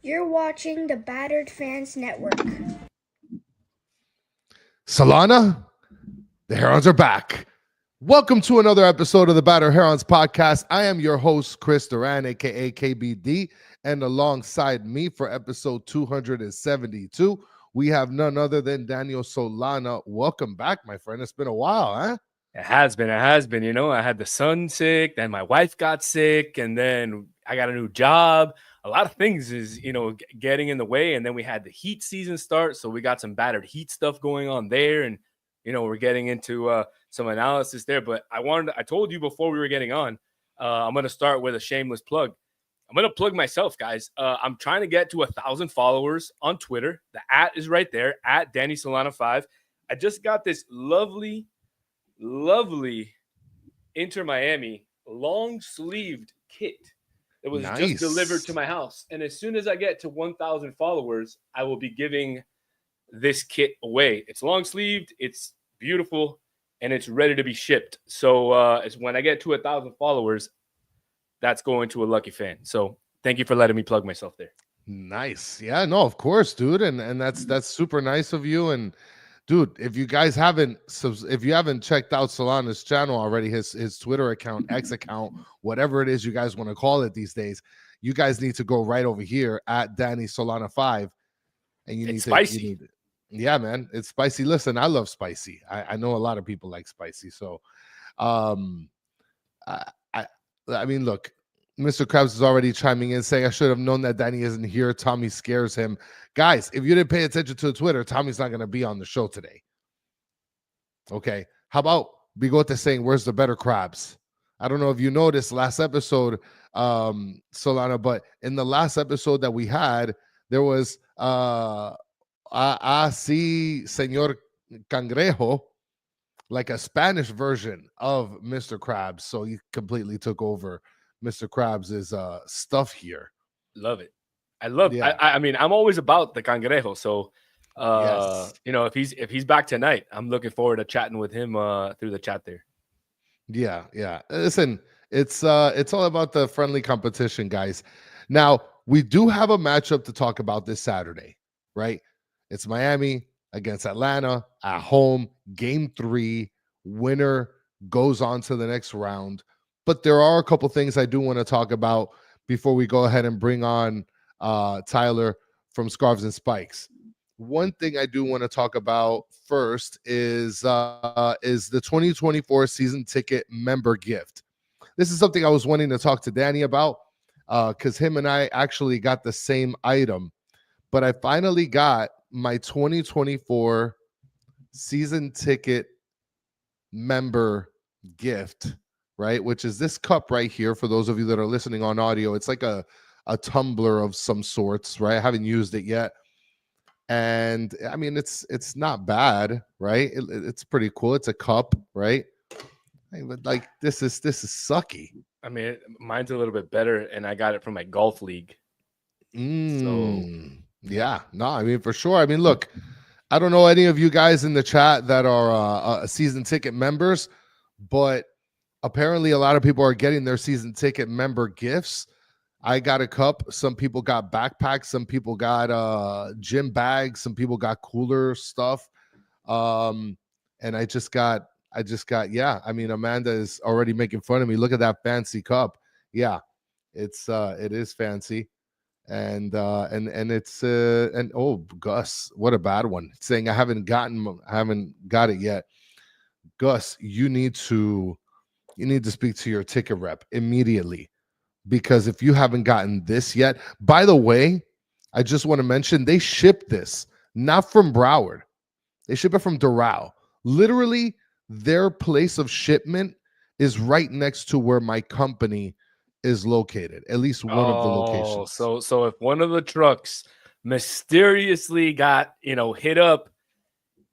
You're watching the Battered Fans Network. Solana, the Herons are back. Welcome to another episode of the Battered Herons podcast. I am your host, Chris Duran, aka KBD, and alongside me for episode 272, we have none other than Daniel Solana. Welcome back, my friend. It's been a while, huh? It has been. You know, I had the son sick, then my wife got sick, and then I got a new job. A lot of things is, getting in the way. And then we had the heat season start. So we got some battered heat stuff going on there. And, we're getting into some analysis there. But I told you before we were getting on, I'm going to start with a shameless plug. I'm going to plug myself, guys. I'm trying to get to 1,000 followers on Twitter. The @ is right there, @ Danny Solana 5. I just got this lovely Inter Miami long-sleeved kit that was just delivered to my house. And as soon as I get to 1,000 followers, I will be giving this kit away. It's long-sleeved, it's beautiful, and it's ready to be shipped. So it's when I get to 1,000 followers, that's going to a lucky fan. So thank you for letting me plug myself there. Nice. Yeah, no, of course, dude. And that's super nice of you. And dude, if you haven't checked out Solana's channel already, his Twitter account, X account, whatever it is you guys want to call it these days, you guys need to go right over here @ Danny Solana 5. And it's spicy. Yeah, man, it's spicy. Listen, I love spicy. I know a lot of people like spicy. So I mean, look, Mr. Krabs is already chiming in saying, I should have known that Danny isn't here. Tommy scares him. Guys, if you didn't pay attention to Twitter, Tommy's not going to be on the show today. Okay. How about Bigote saying, where's the better crabs? I don't know if you noticed last episode, Solana, but in the last episode that we had, there was sí, Señor Cangrejo, like a Spanish version of Mr. Krabs. So he completely took over Mr. Krabs' stuff here. Love it. I love it. I mean, I'm always about the Cangrejo. So, yes. If he's back tonight, I'm looking forward to chatting with him through the chat there. Yeah. Listen, it's all about the friendly competition, guys. Now, we do have a matchup to talk about this Saturday, right? It's Miami against Atlanta at home, game 3. Winner goes on to the next round. But there are a couple things I do want to talk about before we go ahead and bring on Tyler from Scarves and Spikes. One thing I do want to talk about first is the 2024 season ticket member gift. This is something I was wanting to talk to Danny about because him and I actually got the same item. But I finally got my 2024 season ticket member gift, right? Which is this cup right here. For those of you that are listening on audio, it's like a tumbler of some sorts, right? I haven't used it yet. And I mean, it's not bad, right? It's pretty cool. It's a cup, right? But like this is sucky. I mean, mine's a little bit better, and I got it from my golf league. So yeah, no, I mean, for sure. I mean, look, I don't know any of you guys in the chat that are season ticket members, but apparently a lot of people are getting their season ticket member gifts. I got a cup. Some people got backpacks. Some people got gym bags. Some people got cooler stuff. And I just got, yeah. I mean, Amanda is already making fun of me. Look at that fancy cup. Yeah, it is fancy. And it's and oh, Gus, what a bad one. Saying I haven't got it yet. Gus, you need to speak to your ticket rep immediately, because if you haven't gotten this yet, by the way, I just want to mention they ship this not from Broward. They ship it from Doral. Literally, their place of shipment is right next to where my company is located, at least one of the locations. So if one of the trucks mysteriously got hit up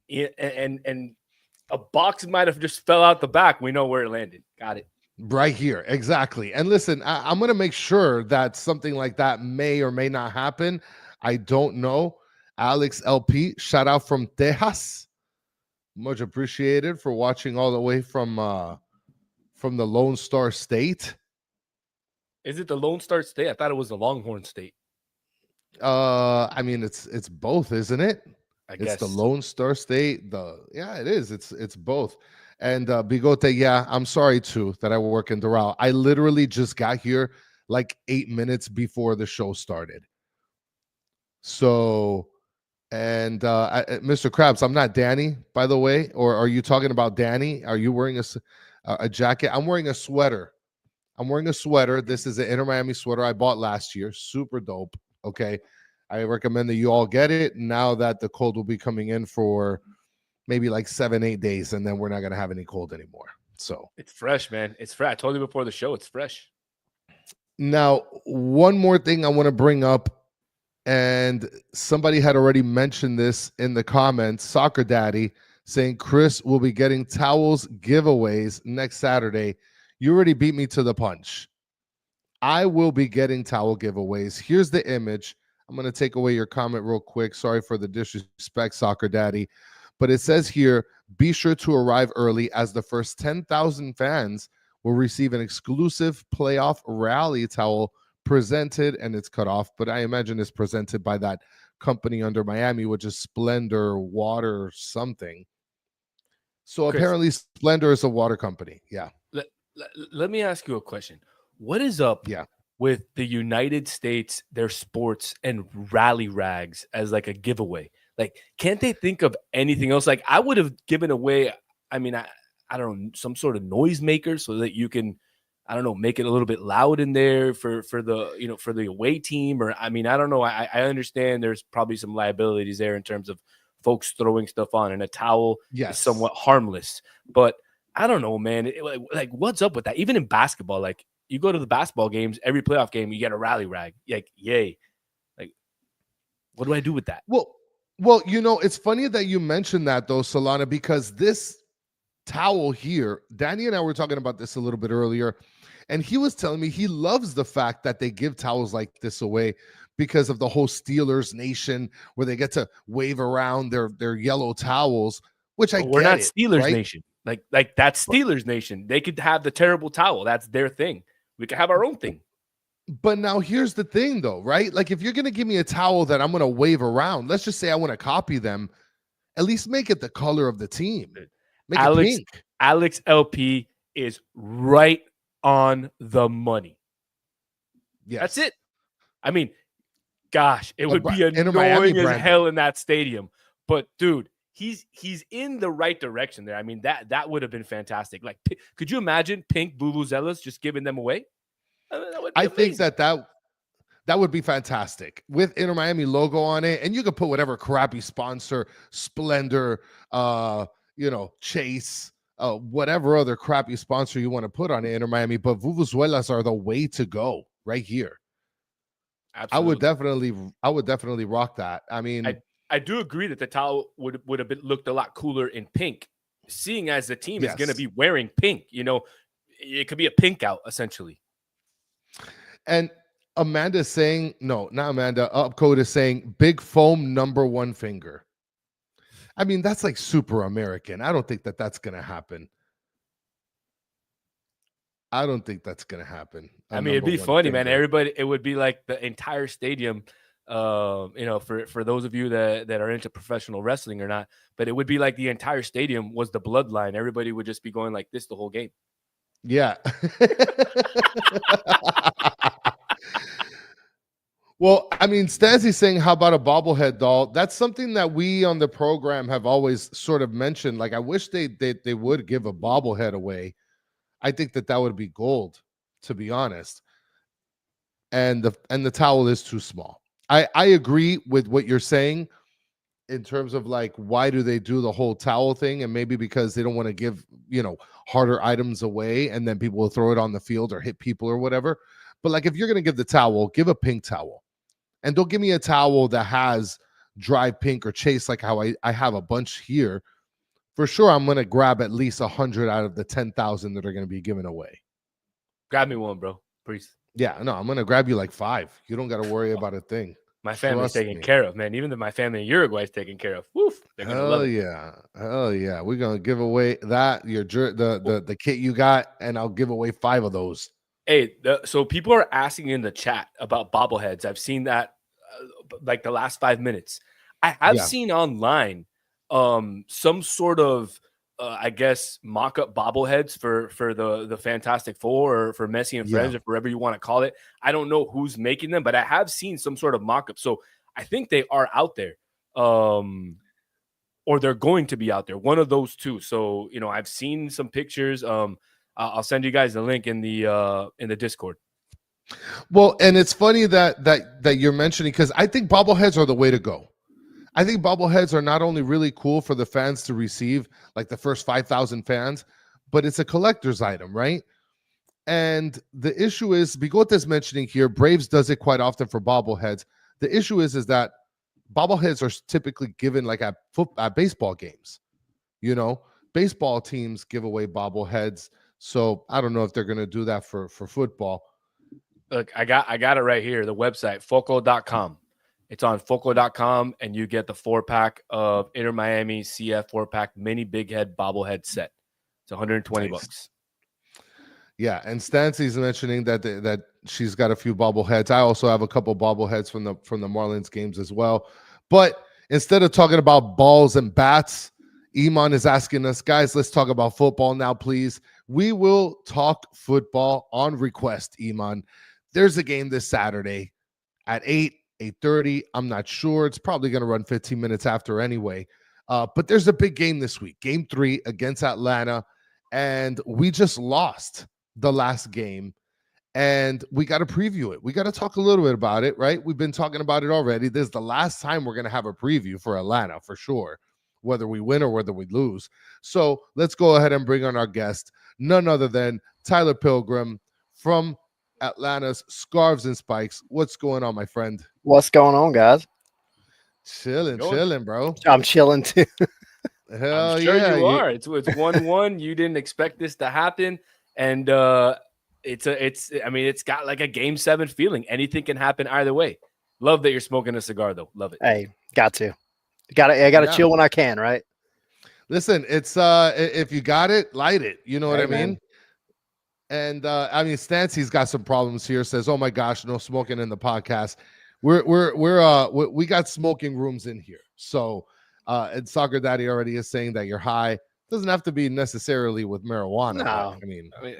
and a box might have just fell out the back, we know where it landed. Got it. Right here, exactly. And listen, I'm going to make sure that something like that may or may not happen. I don't know. Alex LP, shout out from Texas. Much appreciated for watching all the way from the Lone Star State. Is it the Lone Star State? I thought it was the Longhorn State. I mean, it's both, isn't it? I It's the guess. Lone Star State. Yeah, it is. It's both. And Bigote, yeah, I'm sorry too that I work in Doral. I literally just got here like 8 minutes before the show started. So, and Mr. Krabs, I'm not Danny, by the way. Or are you talking about Danny? Are you wearing a jacket? I'm wearing a sweater. I'm wearing a sweater. This is an Inter Miami sweater I bought last year. Super dope. Okay. I recommend that you all get it now that the cold will be coming in for maybe like 7, 8 days, and then we're not gonna have any cold anymore. So It's fresh, man. It's fresh. I told you before the show, it's fresh. now one more thing I want to bring up, and somebody had already mentioned this in the comments, Soccer Daddy saying Chris will be getting towels giveaways next Saturday. You already beat me to the punch. I will be getting towel giveaways. Here's the image. I'm going to take away your comment real quick. Sorry for the disrespect, Soccer Daddy. But it says here, be sure to arrive early as the first 10,000 fans will receive an exclusive playoff rally towel presented, and it's cut off, but I imagine it's presented by that company under Miami, which is Splendor Water something. So Chris, apparently Splendor is a water company. Yeah. let me ask you a question. What is up Yeah. with the United States, their sports, and rally rags as like a giveaway? Like, can't they think of anything else? Like, I would have given away, I mean, I don't know, some sort of noisemaker so that you can, I don't know, make it a little bit loud in there for the, you know, for the away team. Or, I mean, I don't know. I understand there's probably some liabilities there in terms of folks throwing stuff on, and a towel is Yes. somewhat harmless. But I don't know, man. Like, what's up with that? Even in basketball, like, you go to the basketball games, every playoff game, you get a rally rag. Like, yay. Like, what do I do with that? Well, it's funny that you mentioned that though, Solana, because this towel here, Danny and I were talking about this a little bit earlier, and he was telling me he loves the fact that they give towels like this away because of the whole Steelers nation where they get to wave around their yellow towels, which I But we're get not it, Steelers right? Nation. Like that's But Steelers Nation. They could have the terrible towel. That's their thing. We could have our own thing. but now here's the thing though, right? Like if you're gonna give me a towel that I'm gonna wave around, let's just say I want to copy them, at least make it the color of the team. Make it Alex pink. Alex LP is right on the money. That's Yes. it. I mean, gosh, it would be Inter Miami annoying as branding. hell in that stadium. But dude, he's in the right direction there. I mean, that would have been fantastic. Like, could you imagine pink vuvuzelas just giving them away? That would be I think amazing. that would be fantastic with Inter Miami logo on it, and you could put whatever crappy sponsor, Splendor, Chase, whatever other crappy sponsor you want to put on it, Inter Miami. But vuvuzelas are the way to go right here. Absolutely. I would definitely rock that. I mean, I do agree that the towel would have looked a lot cooler in pink, seeing as the team is going to yes. be wearing pink. You know, it could be a pink out essentially. And Amanda is saying, no, not Amanda, Upcode is saying big foam number one finger. I mean, that's like super American. I don't think that that's going to happen. I don't think that's going to happen. I mean, it'd be funny, man. Everybody, it would be like the entire stadium. For those of you that are into professional wrestling or not, but it would be like the entire stadium was the bloodline. Everybody would just be going like this the whole game. Yeah. Well, I mean, Stazzy's saying, how about a bobblehead doll? That's something that we on the program have always sort of mentioned. Like, I wish they would give a bobblehead away. I think that would be gold, to be honest. And the towel is too small. I agree with what you're saying in terms of like why do they do the whole towel thing, and maybe because they don't want to give harder items away and then people will throw it on the field or hit people or whatever. But like if you're going to give the towel, give a pink towel, and don't give me a towel that has dry pink or chase like how I have a bunch here. For sure I'm going to grab at least 100 out of the 10,000 that are going to be given away. Grab me one, bro, please. Yeah, no, I'm going to grab you like 5. You don't got to worry about a thing. My family's taken care of, man. Even though my family in Uruguay is taken care of. Woof, they're gonna love it. Hell yeah. We're gonna give away that the kit you got, and I'll give away 5 of those. Hey, so people are asking in the chat about bobbleheads. I've seen that like the last 5 minutes. I have seen online some sort of I guess mock-up bobbleheads for the Fantastic Four or for Messi and Friends or whatever you want to call it. I don't know who's making them, but I have seen some sort of mock-up. So I think they are out there. Or they're going to be out there. One of those two. So, I've seen some pictures. I'll send you guys the link in the Discord. Well, and it's funny that you're mentioning, because I think bobbleheads are the way to go. I think bobbleheads are not only really cool for the fans to receive, like the first 5,000 fans, but it's a collector's item, right? And the issue is, Bigote's mentioning here, Braves does it quite often for bobbleheads. The issue is that bobbleheads are typically given like at baseball games. Baseball teams give away bobbleheads. So I don't know if they're going to do that for football. Look, I got it right here. The website, foco.com. It's on foco.com, and you get the 4-pack of Inter Miami CF 4-pack mini big head bobblehead set. It's $120. Yeah, and Stancy's mentioning that she's got a few bobbleheads. I also have a couple bobbleheads from the Marlins games as well. But instead of talking about balls and bats, Iman is asking us, guys, let's talk about football now, please. We will talk football on request, Iman. There's a game this Saturday at 8:30. I'm not sure. It's probably going to run 15 minutes after anyway. But there's a big game this week, Game 3 against Atlanta. And we just lost the last game. And we got to preview it. We got to talk a little bit about it, right? We've been talking about it already. This is the last time we're going to have a preview for Atlanta, for sure, whether we win or whether we lose. So let's go ahead and bring on our guest, none other than Tyler Pilgrim from Atlanta's Scarves and Spikes. What's going on, my friend? What's going on, guys? Chilling, bro. I'm chilling too. Hell I'm sure yeah, you are. It's 1-1. You didn't expect this to happen, and it's got like a Game 7 feeling. Anything can happen either way. Love that you're smoking a cigar, though. Love it. Hey, I gotta chill when I can, right? Listen, it's if you got it, light it. You know what I mean? And Stancy's got some problems here. Says, "Oh my gosh, no smoking in the podcast." We got smoking rooms in here. So, and Soccer Daddy already is saying that you're high. Doesn't have to be necessarily with marijuana. No,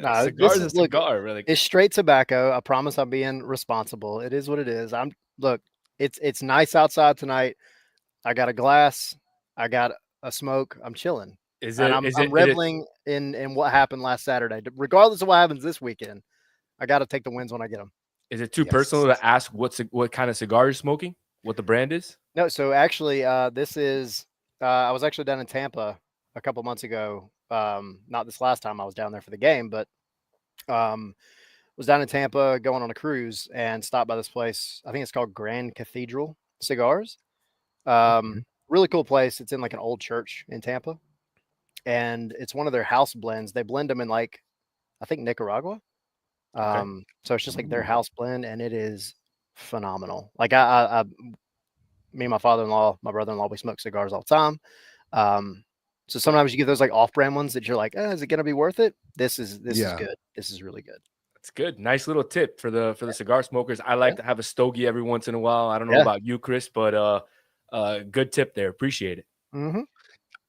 no, cigar is a cigar, really. It's straight tobacco. I promise I'm being responsible. It is what it is. It's nice outside tonight. I got a glass. I got a smoke. I'm chilling. I'm reveling in what happened last Saturday. Regardless of what happens this weekend, I got to take the wins when I get them. Is it too personal to ask what kind of cigar you're smoking? What the brand is? No. So actually, this is. I was actually down in Tampa a couple months ago. Not this last time I was down there for the game, but was down in Tampa going on a cruise and stopped by this place. I think it's called Grand Cathedral Cigars. Really cool place. It's in like an old church in Tampa, and it's one of their house blends. They blend them in I think Nicaragua. So it's just like their house blend, and it is phenomenal. Like me and my father-in-law, my brother-in-law, we smoke cigars all the time. So sometimes you get those like off-brand ones that you're like, is it gonna be worth it? This is good. This is really good. It's good. Nice little tip for the cigar smokers. I like to have a stogie every once in a while. I don't know about you, Chris, but good tip there. Appreciate it. Mm-hmm.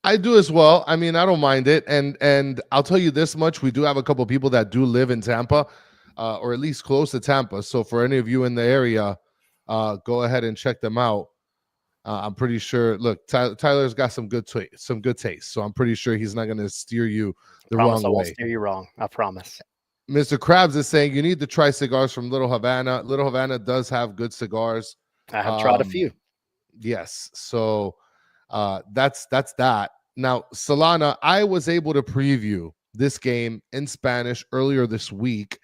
I do as well. I mean, I don't mind it. And I'll tell you this much. We do have a couple of people that do live in Tampa, or at least close to Tampa. So for any of you in the area, go ahead and check them out. I'm pretty sure. Look, Tyler's got some good taste. So I'm pretty sure he's not going to steer you the wrong way. I won't steer you wrong. I promise. Mr. Krabs is saying you need to try cigars from Little Havana. Little Havana does have good cigars. I have tried a few. Yes. So that's that. Now, Solana, I was able to preview this game in Spanish earlier this week.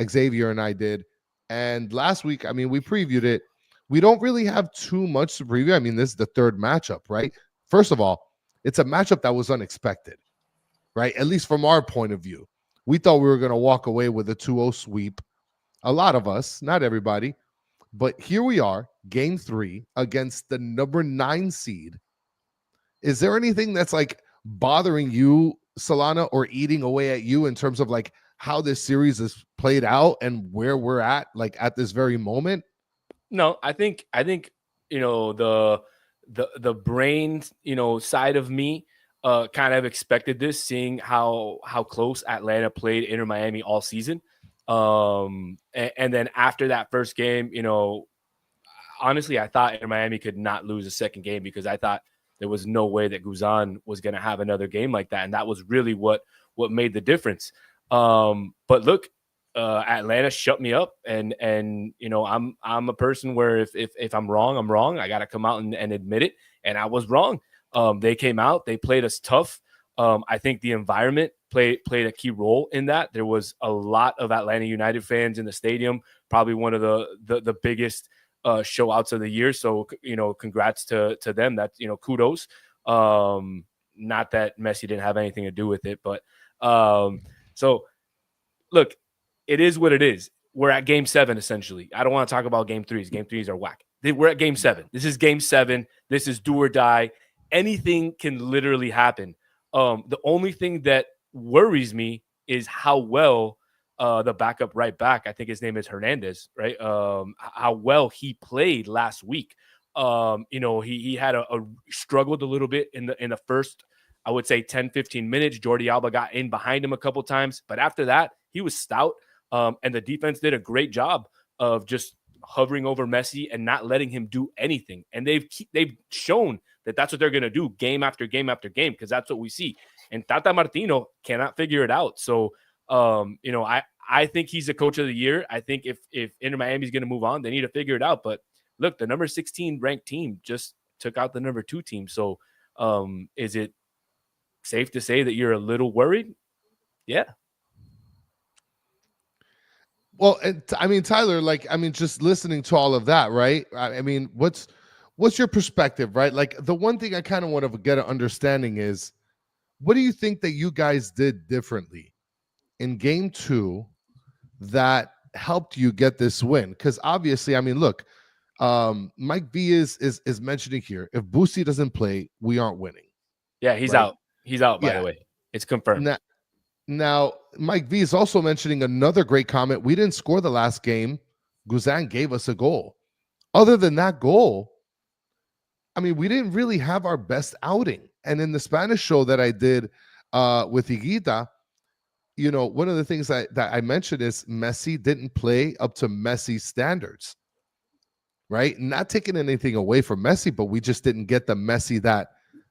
Xavier and I did. And last week, I mean, we previewed it. We don't really have too much to preview. I mean, this is the third matchup, right? First of all, it's a matchup that was unexpected, right? At least from our point of view. We thought we were going to walk away with a 2-0 sweep. A lot of us, not everybody. But here we are, Game 3 against the number 9 seed. Is there anything that's like bothering you, Solana, or eating away at you in terms of like how this series is played out and where we're at, like at this very moment? No, I think the brain side of me kind of expected this, seeing how close Atlanta played Inter Miami all season. And then after that first game, honestly, I thought Inter Miami could not lose a second game, because I thought there was no way that Guzan was going to have another game like that, and that was really what made the difference. But look, Atlanta shut me up, and I'm a person where if I'm wrong, I'm wrong. I got to come out and admit it, and I was wrong. They came out, they played us tough. I think the environment played a key role in that. There was a lot of Atlanta United fans in the stadium, probably one of the biggest show outs of the year. So, congrats to them. That's, kudos. Not that Messi didn't have anything to do with it, but so look, it is what it is. We're at game 7, essentially. I don't want to talk about game 3s. Game 3s are whack. We're at game 7. This is game 7. This is do or die. Anything can literally happen. The only thing that worries me is how well the backup right back, I think his name is Hernandez, right? How well he played last week. He had a struggled a little bit in the first, I would say 10, 15 minutes. Jordi Alba got in behind him a couple times, but after that, he was stout. And the defense did a great job of just hovering over Messi and not letting him do anything. And they've shown that that's what they're going to do game after game after game, because that's what we see. And Tata Martino cannot figure it out. So, I think he's the coach of the year. I think if Inter Miami is going to move on, they need to figure it out. But look, the number 16 ranked team just took out the number 2 team. So is it safe to say that you're a little worried? Yeah. Well, I mean, Tyler, just listening to all of that, right? I mean, what's your perspective, right? Like, the one thing I kind of want to get an understanding is, what do you think that you guys did differently in game 2 that helped you get this win? Because obviously, I mean, look, Mike V is mentioning here, if Boosie doesn't play, we aren't winning. Yeah, he's right? out. He's out, by the way. It's confirmed. Now, Mike V is also mentioning another great comment. We didn't score the last game. Guzan gave us a goal. Other than that goal, I mean, we didn't really have our best outing. And in the Spanish show that I did with Higuita, one of the things that I mentioned is Messi didn't play up to Messi's standards, right? Not taking anything away from Messi, but we just didn't get the Messi that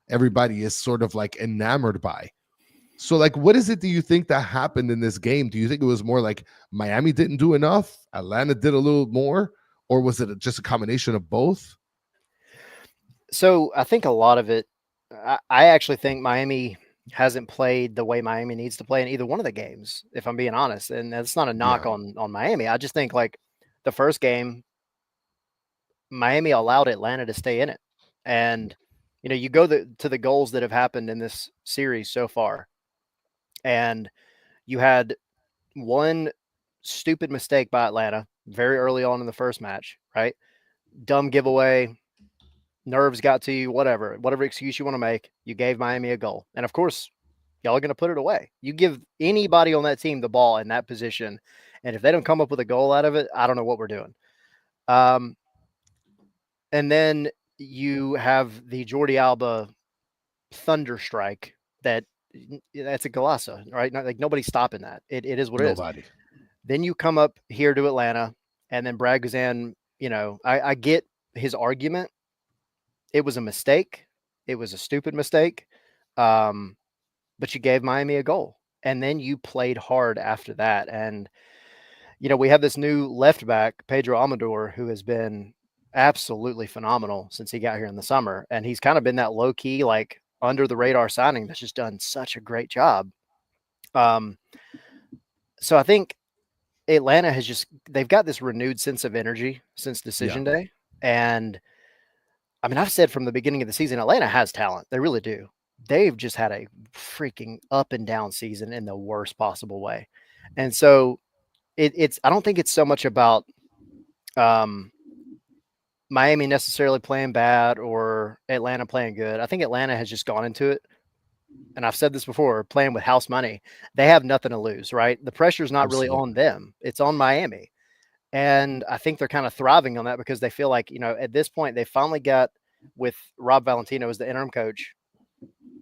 everybody is sort of like enamored by. So, like, what is it do you think that happened in this game? Do you think it was more like Miami didn't do enough, Atlanta did a little more, or was it just a combination of both? So I think a lot of it, I actually think Miami hasn't played the way Miami needs to play in either one of the games, if I'm being honest. And that's not a knock on Miami. I just think, like, the first game, Miami allowed Atlanta to stay in it. And, you go to the goals that have happened in this series so far. And you had one stupid mistake by Atlanta very early on in the first match, right? Dumb giveaway, nerves got to you, whatever excuse you want to make. You gave Miami a goal. And of course, y'all are going to put it away. You give anybody on that team the ball in that position, and if they don't come up with a goal out of it, I don't know what we're doing. And then you have the Jordi Alba thunder strike that's a Galasa, right? Like, nobody's stopping that. It is what it is. Nobody. Then you come up here to Atlanta, and then Brad Guzan, I get his argument. It was a mistake. It was a stupid mistake. But you gave Miami a goal, and then you played hard after that. And, we have this new left back, Pedro Amador, who has been absolutely phenomenal since he got here in the summer. And he's kind of been that low key, like, under the radar signing that's just done such a great job. So I think Atlanta they've got this renewed sense of energy since decision day. And I mean, I've said from the beginning of the season, Atlanta has talent. They really do. They've just had a freaking up and down season in the worst possible way. And so I don't think it's so much about Miami necessarily playing bad or Atlanta playing good. I think Atlanta has just gone into it, and I've said this before, playing with house money. They have nothing to lose, right? The pressure's not really on them. It's on Miami. And I think they're kind of thriving on that because they feel like, at this point, they finally got, with Rob Valentino as the interim coach,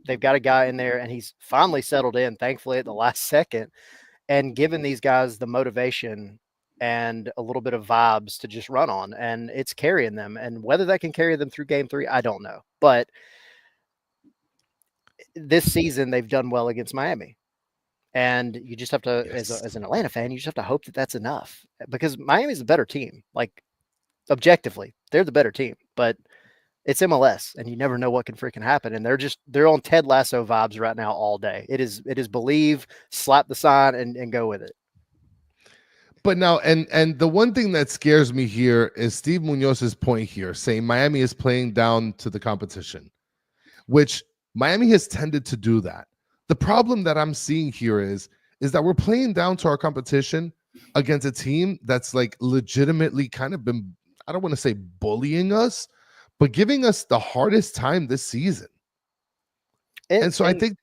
they've got a guy in there and he's finally settled in, thankfully, at the last second, and given these guys the motivation and a little bit of vibes to just run on. And it's carrying them. And whether that can carry them through game 3, I don't know. But this season, they've done well against Miami. And you just have to, Yes. as an Atlanta fan, you just have to hope that that's enough, because Miami's a better team. Like, objectively, they're the better team, but it's MLS and you never know what can freaking happen. And they're on Ted Lasso vibes right now all day. It is believe, slap the sign and go with it. But now, and the one thing that scares me here is Steve Munoz's point here, saying Miami is playing down to the competition, which Miami has tended to do that. The problem that I'm seeing here is that we're playing down to our competition against a team that's like legitimately kind of been, I don't want to say bullying us, but giving us the hardest time this season. And so I think,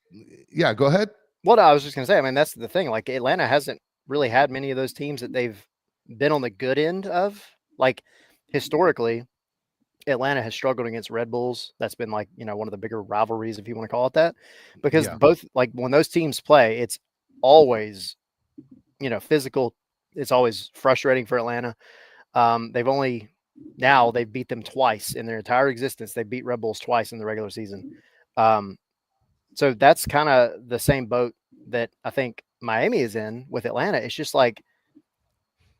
yeah, go ahead. Well, I was just going to say, I mean, that's the thing. Like, Atlanta hasn't really had many of those teams that they've been on the good end of. Like, historically, Atlanta has struggled against Red Bulls. That's been like, one of the bigger rivalries, if you want to call it that, because both, like, when those teams play, it's always, physical. It's always frustrating for Atlanta. They've beat them twice in their entire existence. They beat Red Bulls twice in the regular season. So that's kind of the same boat that I think Miami is in with Atlanta. It's just like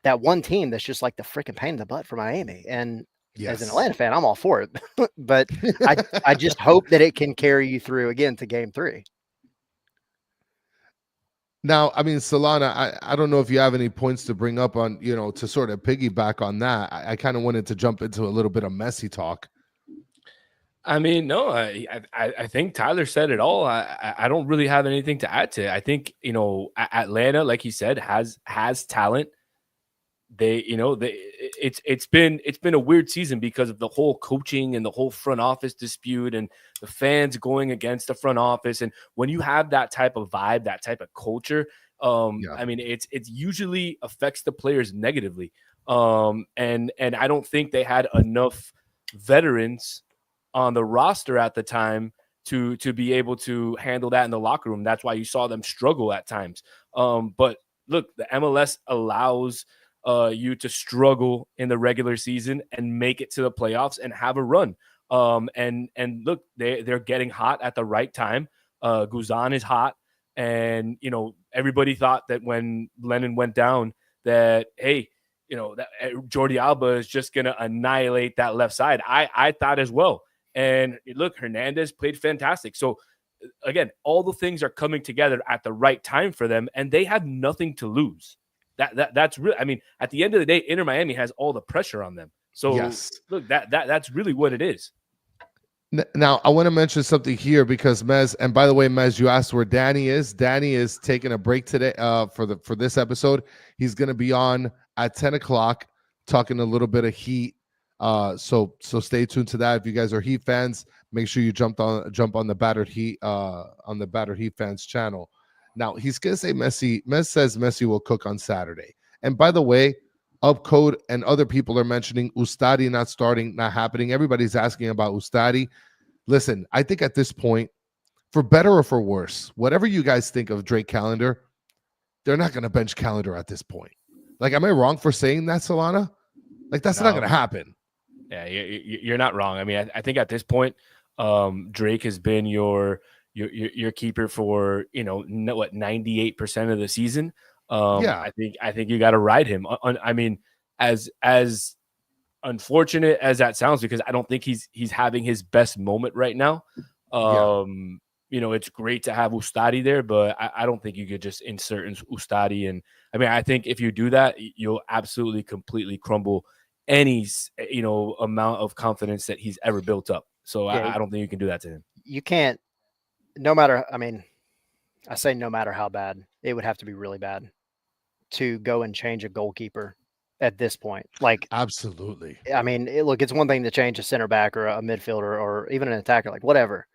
that one team that's just like the freaking pain in the butt for Miami. And as an Atlanta fan, I'm all for it. But I just hope that it can carry you through again to game 3. Now, I mean, Solana, I don't know if you have any points to bring up on, to sort of piggyback on that. I kind of wanted to jump into a little bit of Messi talk. I mean, no, I think Tyler said it all. I don't really have anything to add to it. I think, Atlanta, like he said, has talent. It's been a weird season because of the whole coaching and the whole front office dispute and the fans going against the front office. And when you have that type of vibe, that type of culture, I mean, it's usually affects the players negatively. And I don't think they had enough veterans on the roster at the time to be able to handle that in the locker room. That's why you saw them struggle at times. But look, the MLS allows you to struggle in the regular season and make it to the playoffs and have a run. And look, they're getting hot at the right time. Guzan is hot. And, everybody thought that when Lennon went down that, hey, that Jordi Alba is just going to annihilate that left side. I thought as well. And look, Hernandez played fantastic. So again, all the things are coming together at the right time for them, and they have nothing to lose. That's really, I mean, at the end of the day, Inter Miami has all the pressure on them. So look, that's really what it is. Now, I want to mention something here because Mez, and by the way, Mez, you asked where Danny is. Danny is taking a break today for this episode. He's going to be on at 10 o'clock talking a little bit of Heat. So stay tuned to that. If you guys are Heat fans, make sure you jump on the Battered Heat on the Battered Heat fans channel. Now, he's going to say Messi says Messi will cook on Saturday. And by the way, Upcode and other people are mentioning Ustadi not starting, not happening. Everybody's asking about Ustadi. Listen, I think at this point, for better or for worse, whatever you guys think of Drake Calendar, they're not going to bench Calendar at this point. Like, am I wrong for saying that, Solana? Like, that's not going to happen. Yeah, you're not wrong. I mean, I think at this point, Drake has been your keeper for 98% of the season. I think you got to ride him. I mean, as unfortunate as that sounds, because I don't think he's having his best moment right now. It's great to have Ustadi there, but I don't think you could just insert Ustadi. And I mean, I think if you do that, you'll absolutely completely crumble any amount of confidence that he's ever built up. So I don't think you can do that to him. You can't. No matter, I mean, I say no matter how bad, it would have to be really bad to go and change a goalkeeper at this point. Like, absolutely. I mean, look, it's one thing to change a center back or a midfielder or even an attacker, like whatever.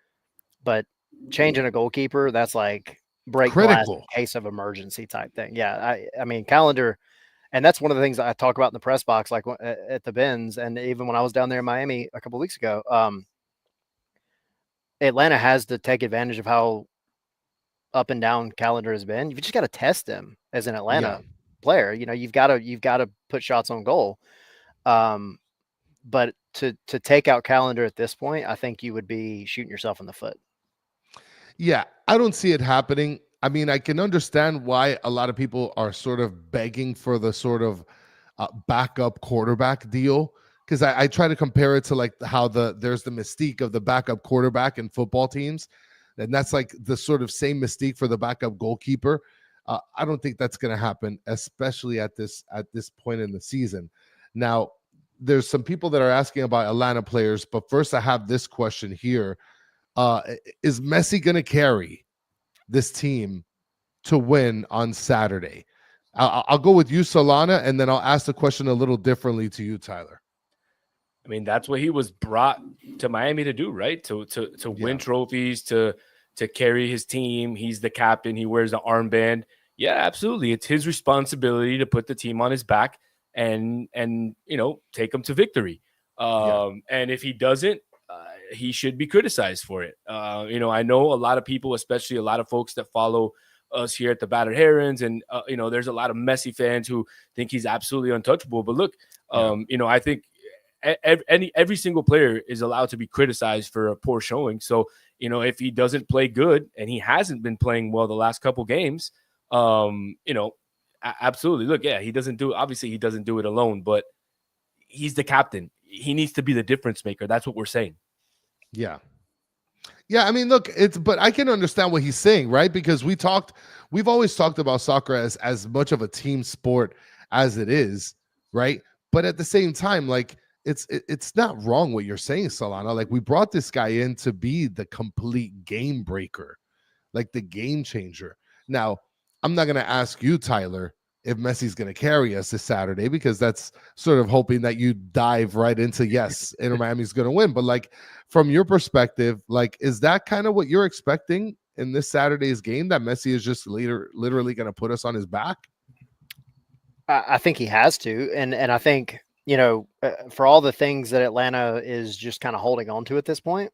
But changing a goalkeeper, that's like break glass in case of emergency type thing. Yeah, I mean, Calendar, And that's one of the things that I talk about in the press box, like at the Benz, and even when I was down there in Miami a couple of weeks ago. Atlanta has to take advantage of how up and down calendar has been. You've just got to test them as an Atlanta player. You've got to put shots on goal. But to take out calendar at this point, I think you would be shooting yourself in the foot. Yeah, I don't see it happening. I mean, I can understand why a lot of people are sort of begging for the sort of backup quarterback deal, because I try to compare it to like how there's the mystique of the backup quarterback in football teams, and that's like the sort of same mystique for the backup goalkeeper. I don't think that's going to happen, especially at this point in the season. Now, there's some people that are asking about Atlanta players, but first I have this question here. Is Messi going to carry this team to win on Saturday? I'll go with you, Solana, and then I'll ask the question a little differently to you, Tyler. I mean, that's what he was brought to Miami to do, right? To win trophies, to carry his team. He's the captain. He wears the armband. Yeah, absolutely. It's his responsibility to put the team on his back and take them to victory. And if he doesn't, he should be criticized for it. I know a lot of people, especially a lot of folks that follow us here at the Battered Herons, and there's a lot of Messi fans who think he's absolutely untouchable. But look, I think every single player is allowed to be criticized for a poor showing. So if he doesn't play good, and he hasn't been playing well the last couple games, absolutely. Look, yeah, he doesn't do it alone, but he's the captain. He needs to be the difference maker. That's what we're saying. Yeah. I mean, look, but I can understand what he's saying, right? Because we've always talked about soccer as much of a team sport as it is, right? But at the same time, like it's not wrong what you're saying, Solana. Like, we brought this guy in to be the complete game breaker, like the game changer. Now, I'm not going to ask you, Tyler, if Messi's going to carry us this Saturday, because that's sort of hoping that you dive right into, yes, Inter Miami's going to win. But like, from your perspective, like, is that kind of what you're expecting in this Saturday's game, that Messi is just literally going to put us on his back? I think he has to. And I think, for all the things that Atlanta is just kind of holding on to at this point.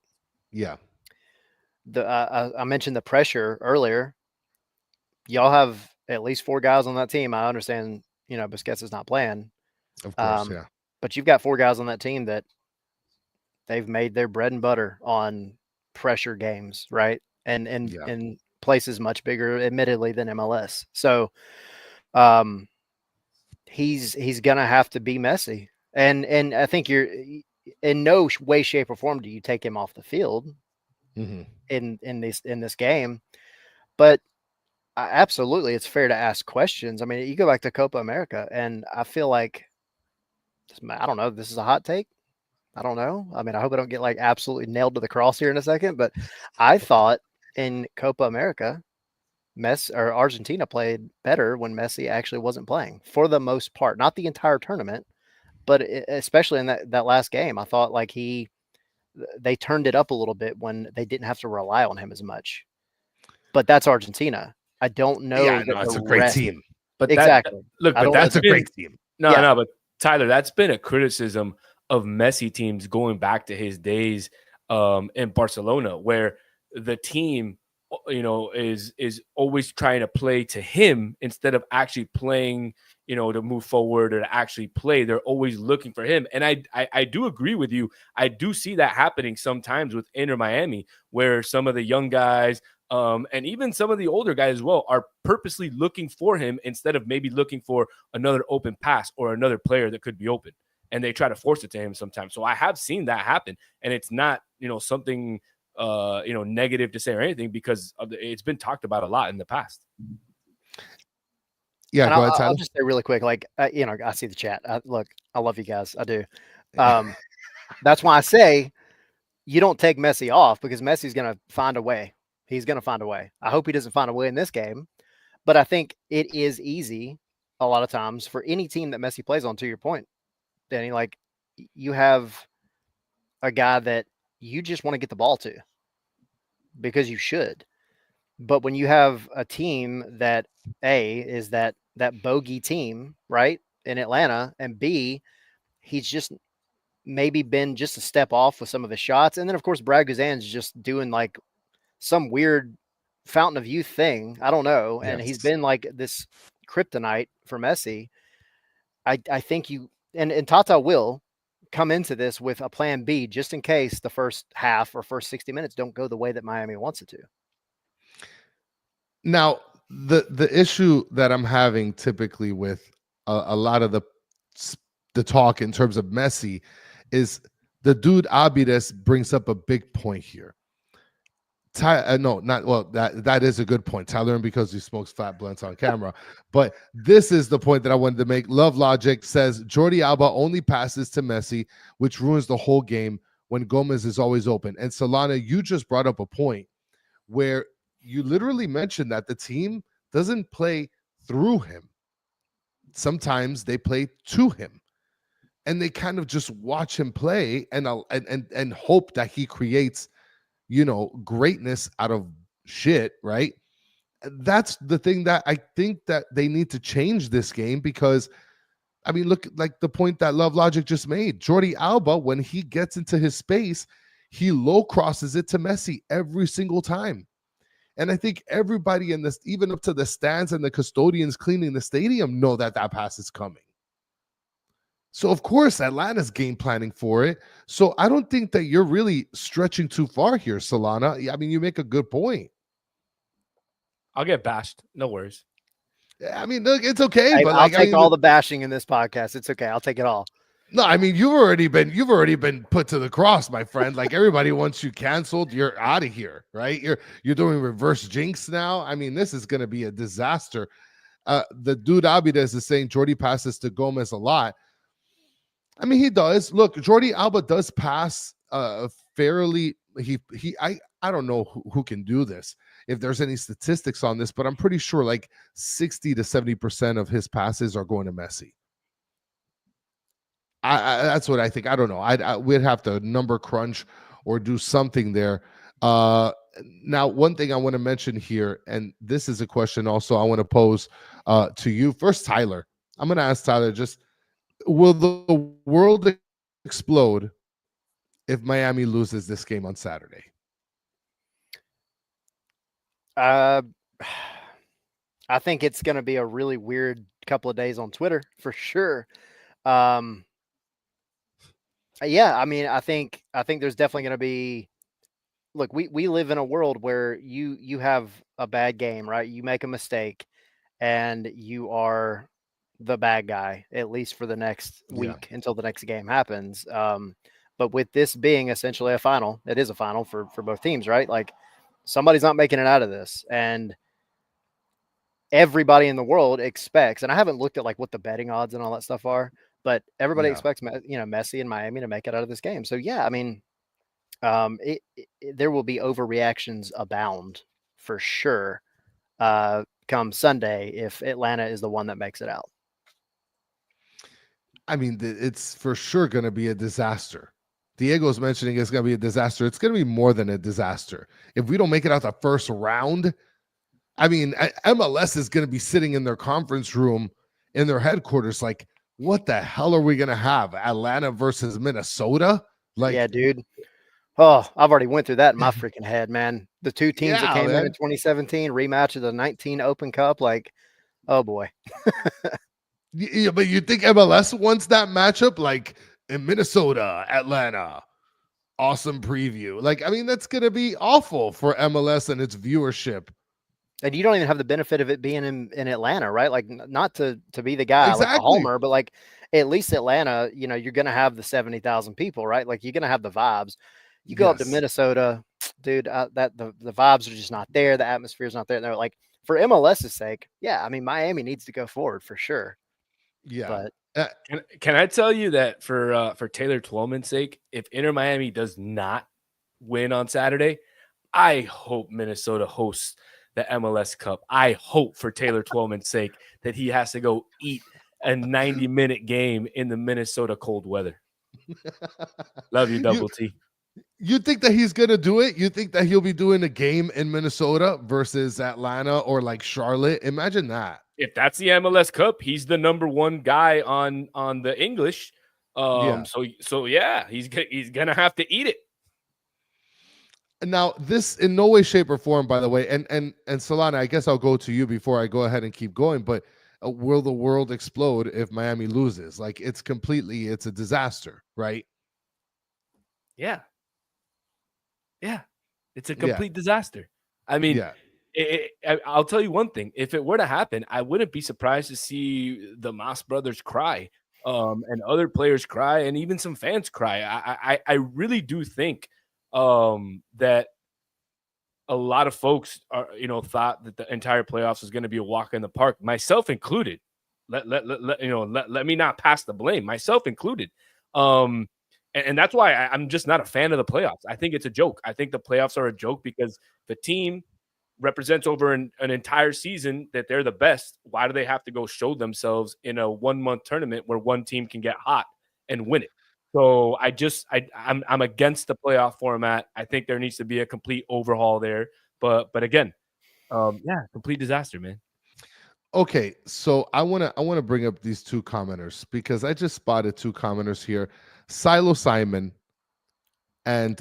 Yeah. I mentioned the pressure earlier. Y'all have at least 4 guys on that team. I understand, Busquets is not playing. Of course, yeah. But you've got 4 guys on that team that they've made their bread and butter on pressure games, right? And in places much bigger, admittedly, than MLS. So he's gonna have to be Messi. And I think you're in no way, shape, or form do you take him off the field in this game. But absolutely, it's fair to ask questions. I mean, you go back to Copa America, and I feel like, I don't know, this is a hot take. I don't know. I mean, I hope I don't get like absolutely nailed to the cross here in a second, but I thought in Copa America, Argentina played better when Messi actually wasn't playing, for the most part, not the entire tournament, but especially in that last game. I thought like they turned it up a little bit when they didn't have to rely on him as much. But that's Argentina. I don't know. Yeah, no, it's a great team. But exactly. That's a great team. No, but Tyler, that's been a criticism of Messi teams going back to his days in Barcelona, where the team, is always trying to play to him instead of actually playing, to move forward or to actually play. They're always looking for him. And I do agree with you. I do see that happening sometimes with Inter Miami, where some of the young guys, and even some of the older guys as well, are purposely looking for him instead of maybe looking for another open pass or another player that could be open. And they try to force it to him sometimes. So I have seen that happen. And it's not, something, negative to say or anything, because it's been talked about a lot in the past. Yeah, go ahead, Tyler. I'll just say really quick, like, I see the chat. Look, I love you guys. I do. That's why I say you don't take Messi off, because Messi's going to find a way. He's going to find a way. I hope he doesn't find a way in this game, but I think it is easy a lot of times for any team that Messi plays on, to your point, Danny. Like, you have a guy that you just want to get the ball to, because you should. But when you have a team that is that that bogey team, right, in Atlanta, and B, he's just maybe been just a step off with some of his shots. And then, of course, Brad Guzan's just doing like some weird fountain of youth thing. I don't know. And he's Yes. been like this kryptonite for Messi. I think and Tata will come into this with a plan B just in case the first half or first 60 minutes don't go the way that Miami wants it to. Now, the issue that I'm having typically with a lot of the talk in terms of Messi is the dude Abides brings up a big point here. No, not well. That is a good point, Tyler, because he smokes fat blunts on camera. But this is the point that I wanted to make. Love Logic says Jordi Alba only passes to Messi, which ruins the whole game when Gomez is always open. And Solana, you just brought up a point where you literally mentioned that the team doesn't play through him. Sometimes they play to him, and they kind of just watch him play and hope that he creates, greatness out of shit, right? That's the thing that I think that they need to change this game, because I mean, look, like the point that Love Logic just made. Jordi Alba, when he gets into his space, he low crosses it to Messi every single time. And I think everybody in this, even up to the stands and the custodians cleaning the stadium, know that pass is coming. So, of course, Atlanta's game planning for it. So I don't think that you're really stretching too far here, Solana. I mean, you make a good point. I'll get bashed. No worries. I mean, look, it's okay, but I'll take all the bashing in this podcast. It's okay. I'll take it all. No, I mean, you've already been put to the cross, my friend. Like, everybody wants you canceled. You're out of here, right? You're doing reverse jinx now. I mean, this is going to be a disaster. The dude Abides is saying Jordi passes to Gomez a lot. I mean, he does. Look, Jordi Alba does pass fairly. I don't know who can do this, if there's any statistics on this, but I'm pretty sure like 60 to 70% of his passes are going to Messi. That's what I think. I don't know. We'd have to number crunch or do something there. Now, one thing I want to mention here, and this is a question also I want to pose to you. First, Tyler. I'm going to ask Tyler, just will the world explode if Miami loses this game on Saturday? I think it's going to be a really weird couple of days on Twitter for sure. Yeah, I mean, I think there's definitely going to be. Look, we live in a world where you have a bad game, right? You make a mistake, and you are the bad guy, at least for the next week until the next game happens. But with this being essentially a final, it is a final for both teams, right? Like, somebody's not making it out of this, and everybody in the world expects. And I haven't looked at like what the betting odds and all that stuff are, but everybody expects, Messi and Miami to make it out of this game. So yeah, I mean, there will be overreactions abound for sure come Sunday if Atlanta is the one that makes it out. I mean, it's for sure going to be a disaster. Diego's mentioning it's going to be a disaster. It's going to be more than a disaster. If we don't make it out the first round, I mean, MLS is going to be sitting in their conference room in their headquarters like, what the hell are we going to have? Atlanta versus Minnesota? Like, yeah, dude. Oh, I've already went through that in my freaking head, man. The two teams that came in 2017, rematch of the 19 Open Cup, like, oh boy. Yeah, but you think MLS wants that matchup? Like, in Minnesota, Atlanta, awesome preview. Like, I mean, that's going to be awful for MLS and its viewership. And you don't even have the benefit of it being in Atlanta, right? Like, not to be the guy, like a homer, but like at least Atlanta, you're going to have the 70,000 people, right? Like, you're going to have the vibes. You go up to Minnesota, dude, the vibes are just not there. The atmosphere is not there. And they're like, for MLS's sake, yeah, I mean, Miami needs to go forward for sure. Yeah. But can I tell you that for Taylor Twellman's sake, if Inter Miami does not win on Saturday, I hope Minnesota hosts the MLS Cup. I hope for Taylor Twellman's sake that he has to go eat a 90-minute game in the Minnesota cold weather. Love you, Double T. You think that he's going to do it? You think that he'll be doing a game in Minnesota versus Atlanta or like Charlotte? Imagine that. if that's the MLS Cup, he's the number one guy on the English. Yeah. So yeah, he's gonna have to eat it. Now, this in no way, shape, or form, by the way, and Solana, I guess I'll go to you before I go ahead and keep going. But will the world explode if Miami loses? Like, it's a disaster, right? Yeah, yeah, it's a Yeah, complete disaster. I mean, yeah. I'll tell you one thing: if it were to happen, I wouldn't be surprised to see the Moss brothers cry, and other players cry, and even some fans cry. I really do think that a lot of folks thought that the entire playoffs was going to be a walk in the park, myself included. Let me not pass the blame, myself included. And that's why I'm just not a fan of the playoffs. I think it's a joke. I think the playoffs are a joke because the team represents over an entire season that they're the best. Why do they have to go show themselves in a 1 month tournament where one team can get hot and win it? So I'm against the playoff format. I think there needs to be a complete overhaul there. But again, yeah, complete disaster, man. Okay, so I wanna bring up these two commenters because I just spotted two commenters here, Silo Simon and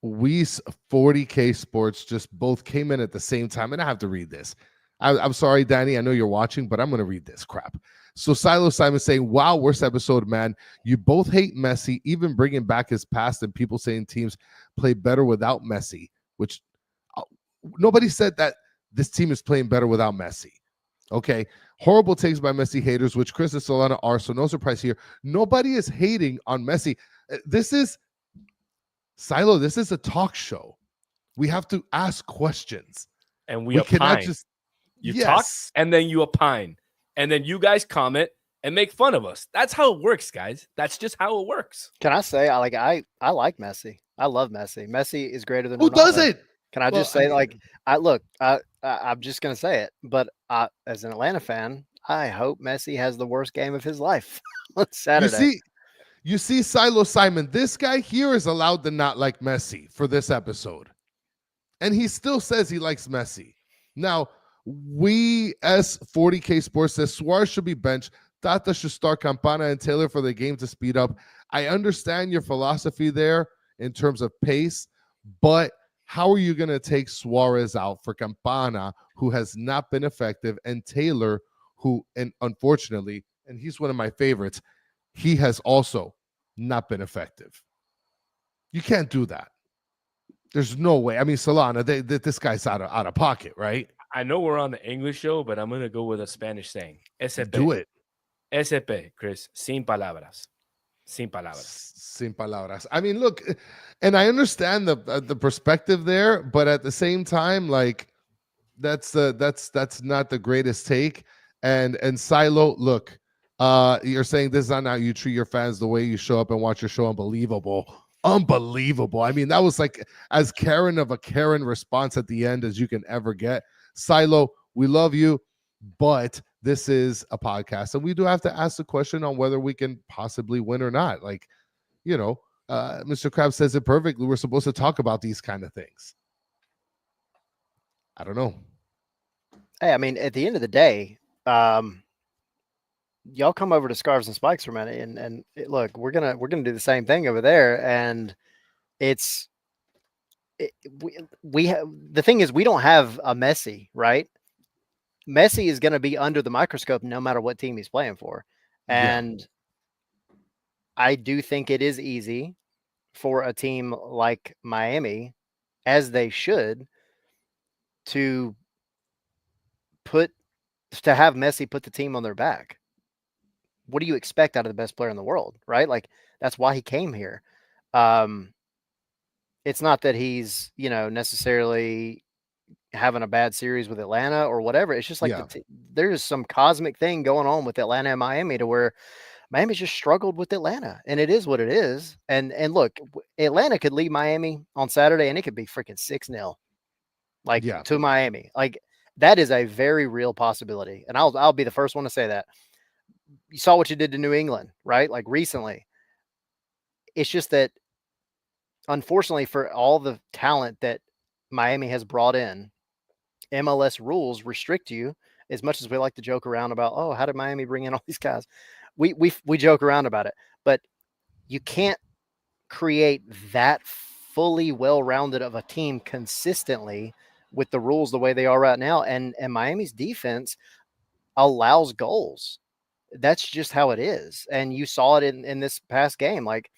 Weiss 40K Sports just both came in at the same time, and I have to read this. I'm sorry, Danny. I know you're watching, but I'm going to read this crap. So Silo Simon saying, "Wow, worst episode, man. You both hate Messi, even bringing back his past, and people saying teams play better without Messi. Which uh, nobody said that this team is playing better without Messi. Okay, horrible takes by Messi haters, which Chris and Solana are. So no surprise here. Nobody is hating on Messi. This is Silo. This is a talk show. We have to ask questions, and we cannot opine. just You yes. talk and then you opine, and then you guys comment and make fun of us. That's how it works, guys. That's just how it works. Can I say I like Messi. I love Messi. Messi is greater than Who Ronaldo. doesn't? Can I just say, I'm just gonna say it, but as an Atlanta fan, I hope Messi has the worst game of his life on Saturday. You see, Silo Simon, this guy here is allowed to not like Messi for this episode. And he still says he likes Messi. Now, we as 40K Sports says Suarez should be benched. Tata should start Campana and Taylor for the game to speed up. I understand your philosophy there in terms of pace, but how are you going to take Suarez out for Campana, who has not been effective, and Taylor, who, and unfortunately, and he's one of my favorites, he has also not been effective. You can't do that. There's no way. I mean, Solana, this guy's out of pocket, right? I know we're on the English show, but I'm gonna go with a Spanish saying. SP. Do it. SP, Chris. Sin palabras. Sin palabras. Sin palabras. I mean, look, and I understand the perspective there, but at the same time, like that's not the greatest take. And Silo, look, you're saying this is not how you treat your fans, the way you show up and watch your show. Unbelievable. I mean, that was like as Karen of a Karen response at the end as you can ever get. Silo, we love you, but this is a podcast, and we do have to ask the question on whether we can possibly win or not. Like, Mr. Krabs says it perfectly. We're supposed to talk about these kind of things. I don't know. Hey, I mean, at the end of the day, y'all come over to Scarves and Spikes for a minute, and look, we're gonna do the same thing over there, and we have the thing is we don't have a Messi, right? Messi is going to be under the microscope no matter what team he's playing for, and I do think it is easy for a team like Miami, as they should, to have Messi put the team on their back. What do you expect out of the best player in the world, right? Like, that's why he came here. It's not that he's, necessarily having a bad series with Atlanta or whatever. It's just like there's some cosmic thing going on with Atlanta and Miami to where Miami just struggled with Atlanta, and it is what it is. And look, Atlanta could lead Miami on Saturday, and it could be freaking 6-0, to Miami. Like, that is a very real possibility, and I'll be the first one to say that. You saw what you did to New England, right? Like, recently. It's just that, unfortunately, for all the talent that Miami has brought in, MLS rules restrict you as much as we like to joke around about, oh, how did Miami bring in all these guys? We joke around about it, but you can't create that fully well-rounded of a team consistently with the rules the way they are right now. And Miami's defense allows goals. That's just how it is. And you saw it in this past game. Like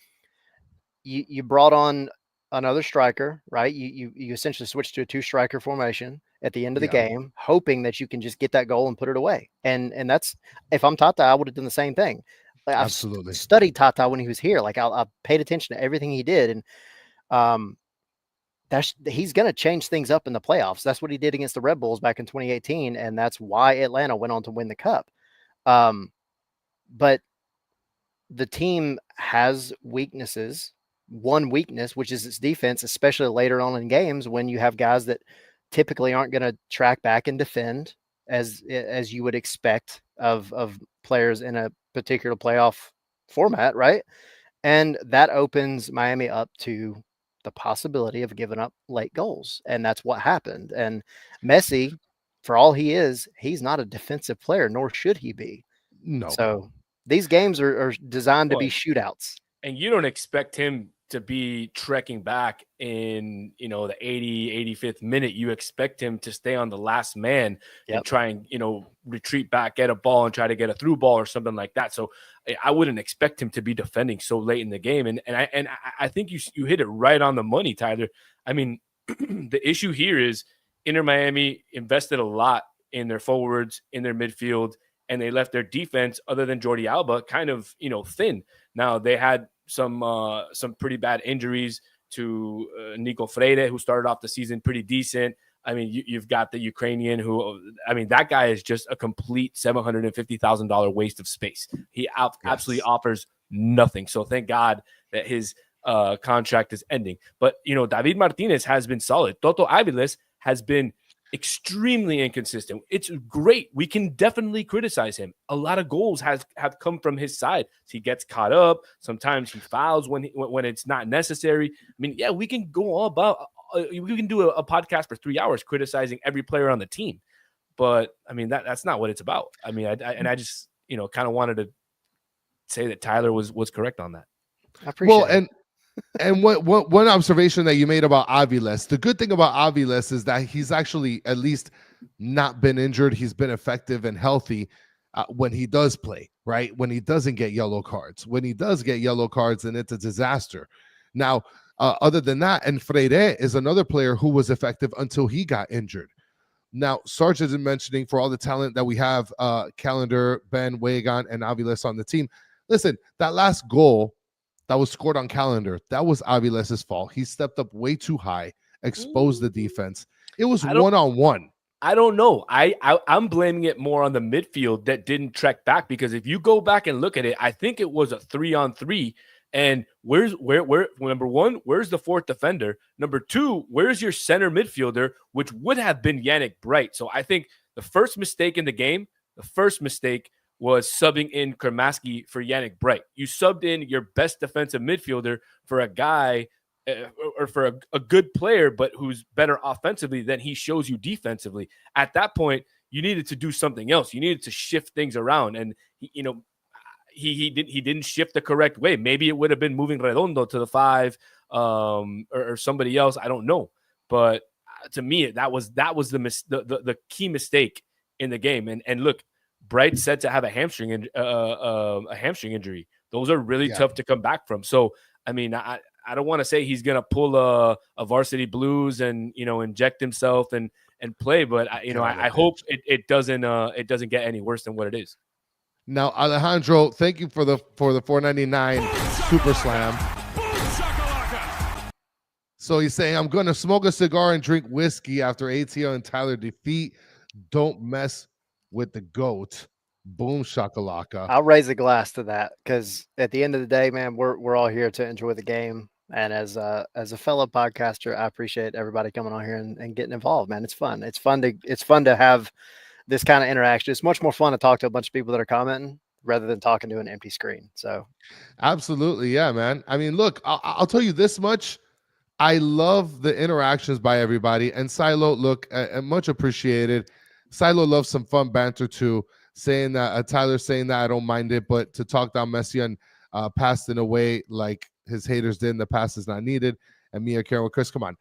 you brought on another striker, right? You essentially switched to a 2-striker formation at the end of the game, hoping that you can just get that goal and put it away. And that's, if I'm Tata, I would have done the same thing. Like, I've studied Tata when he was here. Like I paid attention to everything he did, and he's going to change things up in the playoffs. That's what he did against the Red Bulls back in 2018, and that's why Atlanta went on to win the cup. But the team has weaknesses. One weakness, which is its defense, especially later on in games when you have guys that typically aren't going to track back and defend as you would expect of players in a particular playoff format, right? And that opens Miami up to the possibility of giving up late goals. And that's what happened. And Messi, for all he is, he's not a defensive player, nor should he be. No. So these games are designed to be shootouts. And you don't expect him to be trekking back in, the 85th minute. You expect him to stay on the last man and try and, retreat back, get a ball and try to get a through ball or something like that. So I wouldn't expect him to be defending so late in the game. And I think you hit it right on the money, Tyler. I mean, the issue here is Inter Miami invested a lot in their forwards, in their midfield, and they left their defense, other than Jordi Alba, kind of, thin. Now they had some pretty bad injuries to Nico Freire, who started off the season pretty decent. I mean, you've got the Ukrainian that guy is just a complete $750,000 waste of space. He absolutely offers nothing. So thank God that his contract is ending. But, David Martinez has been solid. Toto Aviles has been extremely inconsistent. It's great. We can definitely criticize him. A lot of goals have come from his side. He gets caught up. Sometimes he fouls when it's not necessary. I mean, yeah, we can go all about. We can do a podcast for 3 hours criticizing every player on the team, but I mean that's not what it's about. I mean, I just kind of wanted to say that Tyler was correct on that. I appreciate it. And what one observation that you made about Aviles, the good thing about Aviles is that he's actually at least not been injured. He's been effective and healthy when he does play, right? When he doesn't get yellow cards. When he does get yellow cards, then it's a disaster. Now, other than that, and Freire is another player who was effective until he got injured. Now, Sarge is mentioning for all the talent that we have, Calendar, Ben, Wegan, and Aviles on the team. Listen, that last goal that was scored on Calendar, that was Aviles' fault. He stepped up way too high, exposed the defense. It was one-on-one. I don't know. I'm blaming it more on the midfield that didn't trek back, because if you go back and look at it, I think it was a 3-on-3. And where number one, where's the fourth defender? Number two, where's your center midfielder, which would have been Yannick Bright? So I think the first mistake in the game, was subbing in Kermaski for Yannick Bright. You subbed in your best defensive midfielder for a guy or for a good player, but who's better offensively than he shows you defensively. At that point, you needed to do something else. You needed to shift things around. And, he didn't shift the correct way. Maybe it would have been moving Redondo to the 5 or somebody else. I don't know. But to me, that was the key mistake in the game. And look, Bright's said to have a hamstring injury. Those are really tough to come back from. So, I mean, I don't want to say he's going to pull a varsity blues and, inject himself and play, but I hope it doesn't get any worse than what it is. Now, Alejandro, thank you for the $4.99 Super Slam. So he's saying, I'm going to smoke a cigar and drink whiskey after ATL and Tyler defeat. Don't mess with the GOAT. Boom shakalaka. I'll raise a glass to that, because at the end of the day, man, we're all here to enjoy the game. And as a fellow podcaster, I appreciate everybody coming on here and getting involved, man. It's fun. It's fun to have this kind of interaction. It's much more fun to talk to a bunch of people that are commenting rather than talking to an empty screen. So absolutely. Yeah, man. I mean, look, I'll tell you this much. I love the interactions by everybody, and Silo, look, much appreciated. Silo loves some fun banter too, saying that Tyler saying that I don't mind it, but to talk down Messi and passed in a way like his haters did, and the pass is not needed. And Mia Karen with Chris, come on.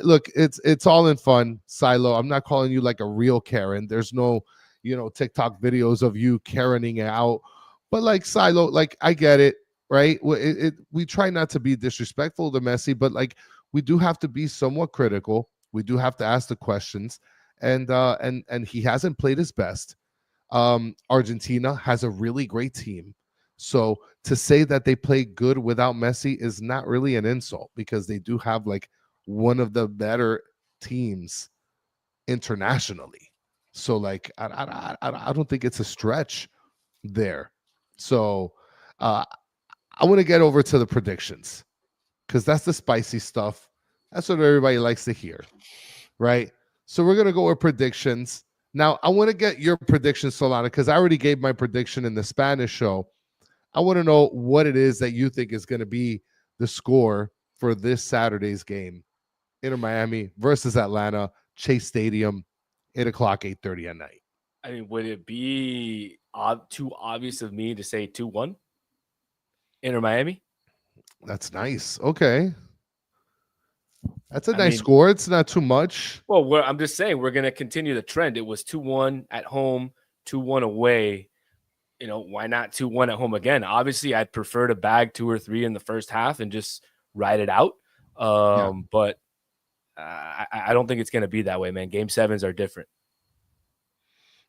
Look, it's all in fun, Silo. I'm not calling you like a real Karen. There's no, TikTok videos of you Karening out. But like Silo, like I get it, right? We try not to be disrespectful to Messi, but like we do have to be somewhat critical. We do have to ask the questions, and he hasn't played his best. Argentina has a really great team. So to say that they play good without Messi is not really an insult because they do have like one of the better teams internationally. So like I don't think it's a stretch there. So I want to get over to the predictions because that's the spicy stuff. That's what everybody likes to hear, right? So we're gonna go with predictions. Now I want to get your prediction, Solana, because I already gave my prediction in the Spanish show. I want to know what it is that you think is going to be the score for this Saturday's game. Inter Miami versus Atlanta, Chase Stadium, 8:00, 8:30 at night. I mean, would it be too obvious of me to say 2-1 Inter Miami? That's nice. Okay. That's a nice score. It's not too much. Well, I'm just saying we're going to continue the trend. It was 2-1 at home, 2-1 away. Why not 2-1 at home again? Obviously, I'd prefer to bag 2 or 3 in the first half and just ride it out. But I don't think it's going to be that way, man. Game 7s are different.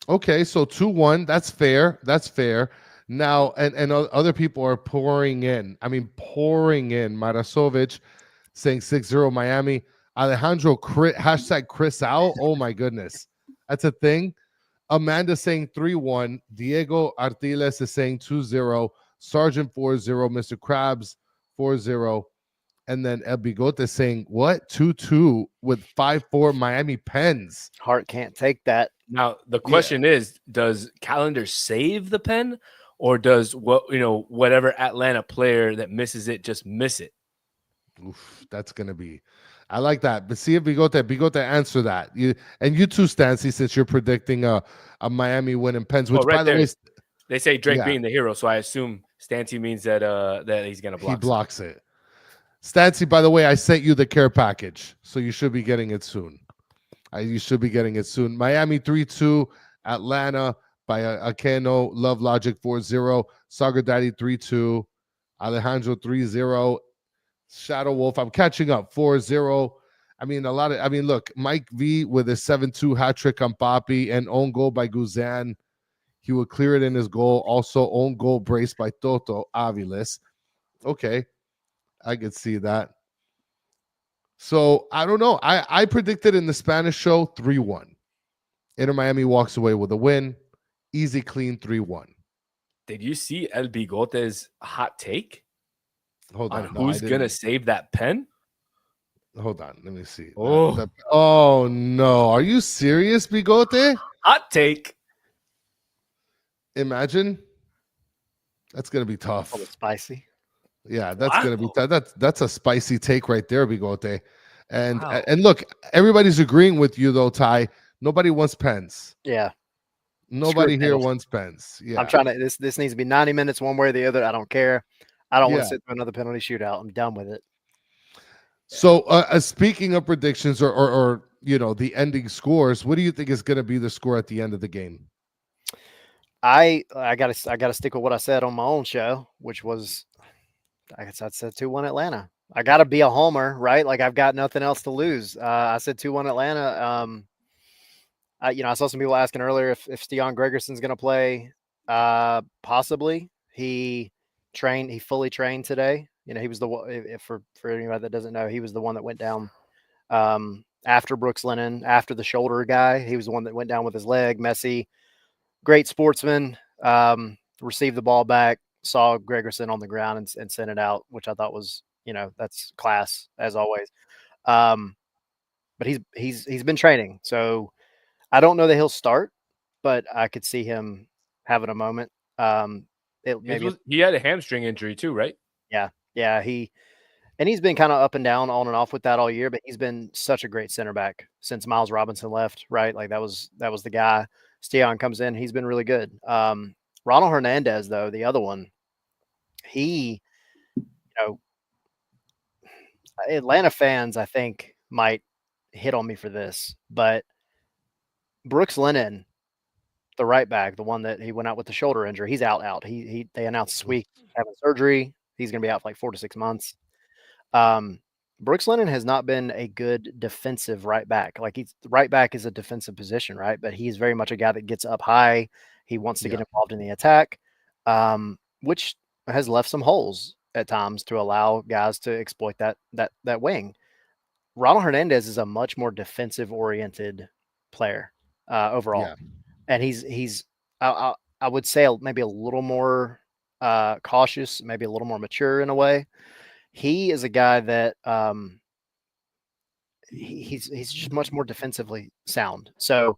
Okay, so 2-1. That's fair. That's fair. Now, and other people are pouring in. I mean, pouring in. Marasovic saying 6-0 Miami. Alejandro hashtag Chris out. Oh my goodness. That's a thing. Amanda saying 3-1. Diego Artiles is saying 2-0. Sergeant 4-0. Mr. Krabs 4-0. And then El Bigote saying what? 2-2 with 5-4 Miami Pens. Heart can't take that. Now the question is, does Calendar save the pen, or does whatever Atlanta player that misses it just miss it? Oof, that's gonna be. I like that. But see if Bigote answer that. You too, Stancy, since you're predicting a Miami win in Pens, which by the way, they say Drake being the hero, so I assume Stancy means that he's gonna block. He blocks it. Stancy, by the way, I sent you the care package, so you should be getting it soon. You should be getting it soon. Miami 3-2, Atlanta by Akeno, Love Logic 4-0, Saga Daddy 3-2, Alejandro 3-0, Shadow Wolf. I'm catching up 4-0. I mean, look, Mike V with a 7-2 hat trick on Papi and own goal by Guzan. He would clear it in his goal. Also, own goal brace by Toto Aviles. Okay, I could see that. So I don't know. I predicted in the Spanish show 3-1. Inter Miami walks away with a win. Easy, clean 3-1. Did you see El Bigote's hot take? Hold on. Who's going to save that pen? Hold on. Let me see. Oh. Oh, no. Are you serious, Bigote? Hot take. Imagine. That's going to be tough. Oh, spicy. Yeah, that's going to be tough. That's a spicy take right there, Bigote. And wow. And look, everybody's agreeing with you, though, Ty. Nobody wants pens. Yeah. Nobody here wants pens. Yeah. I'm trying to this needs to be 90 minutes one way or the other. I don't care. I don't want to sit through another penalty shootout. I'm done with it. So speaking of predictions or the ending scores, what do you think is going to be the score at the end of the game? I gotta stick with what I said on my own show, which was I guess I said 2-1 Atlanta. I gotta be a homer, right? Like I've got nothing else to lose. I said 2-1 Atlanta. I saw some people asking earlier if Stian Gregerson's going to play. Possibly. He fully trained today. He was the one. For anybody that doesn't know, he was the one that went down after Brooks Lennon, after the shoulder guy. He was the one that went down with his leg. Messi, great sportsman. Received the ball back, saw Gregerson on the ground and sent it out, which I thought was, that's class as always. But he's been training, so. I don't know that he'll start, but I could see him having a moment. He had a hamstring injury too, right? Yeah. He And he's been kind of up and down, on and off with that all year, but he's been such a great center back since Miles Robinson left, right? Like that was the guy. Steon comes in, he's been really good. Ronald Hernandez, though, the other one, he, Atlanta fans, I think, might hit on me for this, but Brooks Lennon, the right back, the one that he went out with the shoulder injury, he's out. They announced this week having surgery. He's going to be out for like 4 to 6 months. Brooks Lennon has not been a good defensive right back. Like right back is a defensive position, right? But he's very much a guy that gets up high. He wants to get involved in the attack, which has left some holes at times to allow guys to exploit that wing. Ronald Hernandez is a much more defensive oriented player overall, and he's I would say maybe a little more cautious, maybe a little more mature in a way. He is a guy that he's just much more defensively sound. So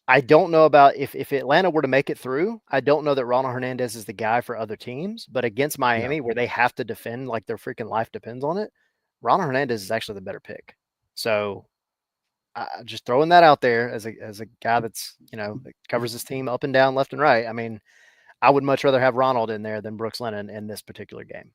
I don't know about if Atlanta were to make it through, I don't know that Ronald Hernandez is the guy for other teams, but against Miami where they have to defend like their freaking life depends on it, Ronald Hernandez is actually the better pick. So just throwing that out there as a guy that's, that covers his team up and down, left and right. I mean, I would much rather have Ronald in there than Brooks Lennon in this particular game.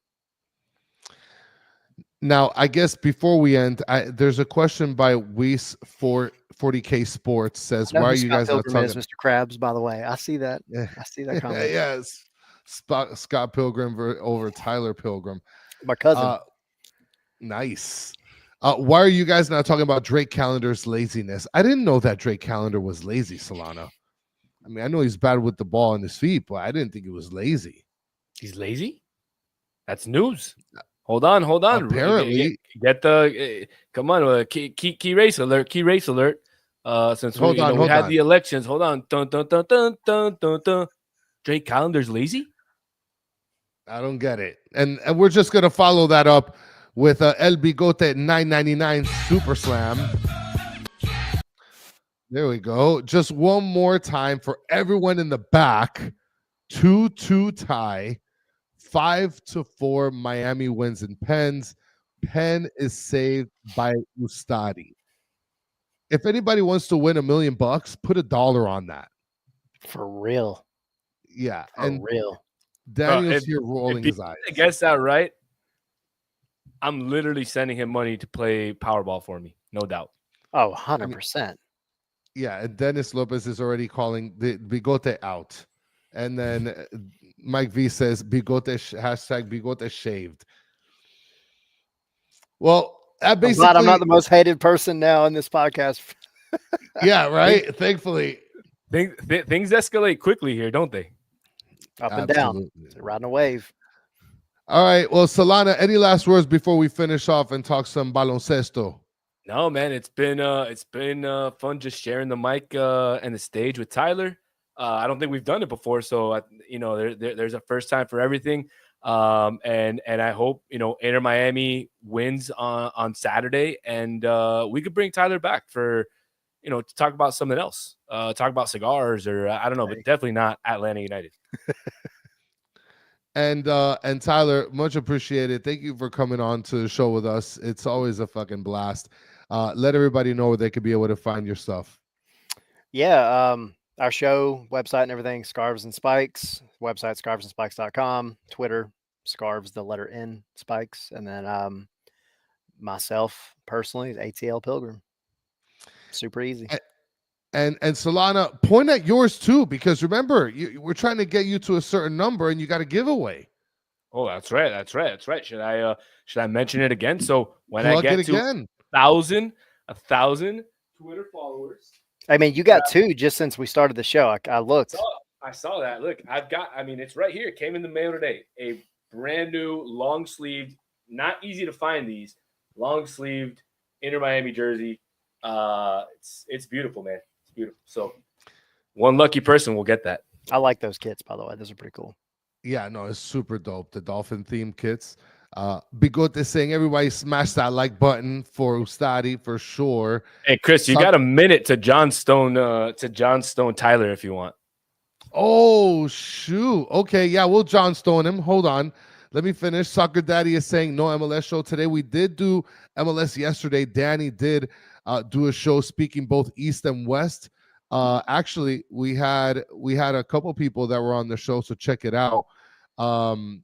Now, I guess before we end, there's a question by Weiss for 40K Sports says, "Why are you guys not talking?" Mr. Krabs, by the way, I see that. I see that comment. Yes, Scott Pilgrim over Tyler Pilgrim, my cousin. Nice. Why are you guys not talking about Drake Calendar's laziness? I didn't know that Drake Calendar was lazy, Solana. I mean, I know he's bad with the ball on his feet, but I didn't think he was lazy. He's lazy? That's news. Hold on. Apparently, get the come on, key race alert. Since we had the elections, hold on. Dun, dun, dun, dun, dun, dun, dun. Drake Calendar's lazy? I don't get it. And we're just gonna follow that up with El Bigote 999 Super Slam. There we go. Just one more time for everyone in the back. 2-2 tie. 5-4 Miami wins in pens. Pen is saved by Ustadi. If anybody wants to win $1 million, put $1 on that. For real. Yeah. For real. Daniel's here rolling his eyes. I guess that right. I'm literally sending him money to play Powerball for me. No doubt. Oh, 100%. Yeah. And Dennis Lopez is already calling the Bigote out. And then Mike V says Bigote hashtag Bigote shaved. Well, basically, I'm not the most hated person now in this podcast. Yeah, right. Thankfully, things escalate quickly here, don't they? Up and down, riding a wave. All right. Well, Solana, any last words before we finish off and talk some baloncesto? No, man. It's been fun just sharing the mic and the stage with Tyler. I don't think we've done it before, so there's a first time for everything. And I hope Inter Miami wins on Saturday, and we could bring Tyler back for to talk about something else, talk about cigars or I don't know, but definitely not Atlanta United. And Tyler, much appreciated. Thank you for coming on to the show with us. It's always a fucking blast. Let everybody know where they could be able to find your stuff. Yeah. Our show, website and everything, Scarves and Spikes, website, scarvesandspikes.com, Twitter, Scarves, the letter N, Spikes, and then myself personally is ATL Pilgrim. Super easy. And Solana, point at yours too, because remember, we're trying to get you to a certain number and you got a giveaway. Oh, that's right. Should I mention it again? So when Plug I get to 1,000 Twitter followers. I mean, you got 2 just since we started the show. I looked. I saw that. Look, it's right here. It came in the mail today. A brand new long-sleeved, not easy to find these, long-sleeved Inter Miami jersey. It's beautiful, man. It's beautiful. So one lucky person will get that. I like those kits, by the way. Those are pretty cool. Yeah, no, it's super dope. The dolphin themed kits. Bigote saying everybody smash that like button for Ustadi for sure. Hey Chris, you got a minute to John Stone Tyler if you want. Oh shoot. Okay, yeah, we'll John Stone him. Hold on. Let me finish. Soccer Daddy is saying no MLS show today. We did do MLS yesterday. Danny did do a show speaking both East and West. Actually, we had a couple people that were on the show, so check it out. And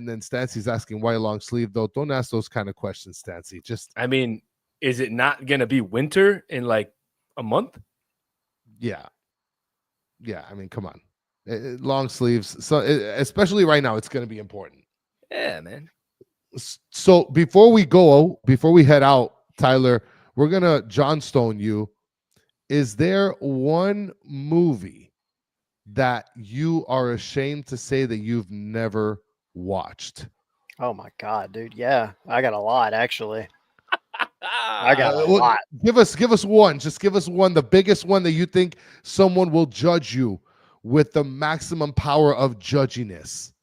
then Stancy's asking why long sleeve though. Don't ask those kind of questions, Stancy. Just I mean, is it not gonna be winter in like a month? yeah. I mean, come on. Long sleeves. So especially right now, it's going to be important. Yeah, man. So before we head out, Tyler, we're gonna Johnstone you. Is there one movie that you are ashamed to say that you've never watched? Oh my God, dude. Yeah, I got a lot actually. I got a Well, lot. Give us one. Just give us one, the biggest one that you think someone will judge you with the maximum power of judginess.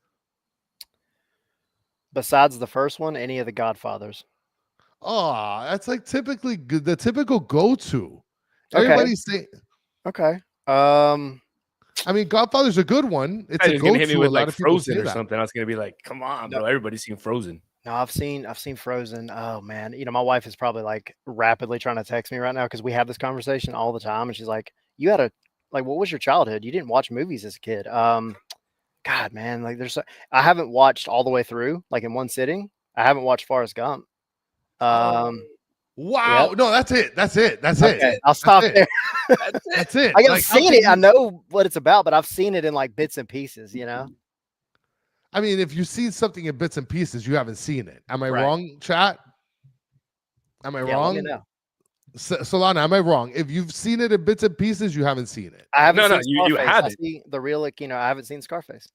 Besides the first one, any of the Godfathers. Oh, that's like typically the typical go-to. Okay. Everybody's saying, Okay. I mean, Godfather's a good one. It's a He's gonna hit me go-to. A with lot like of people Frozen say or that. something. I was gonna be like, come on, bro. Everybody's seen Frozen. No, I've seen Frozen. Oh man, my wife is probably like rapidly trying to text me right now because we have this conversation all the time, and she's like, "You had a like, what was your childhood? You didn't watch movies as a kid." God, man, like I haven't watched all the way through like in one sitting. I haven't watched Forrest Gump. Wow. Yep. No, that's it. Okay, I'll stop there. That's it. I have Like, how seen can it. I you- know what it's about, but I've seen it in like bits and pieces. I mean, if you see something in bits and pieces, you haven't seen it. Am I Right. wrong, chat? Am I Yeah, wrong? let me know. Solana, am I wrong? If you've seen it in bits and pieces, you haven't seen it. I haven't No, seen you Scarface. have I it. see the real, I haven't seen Scarface.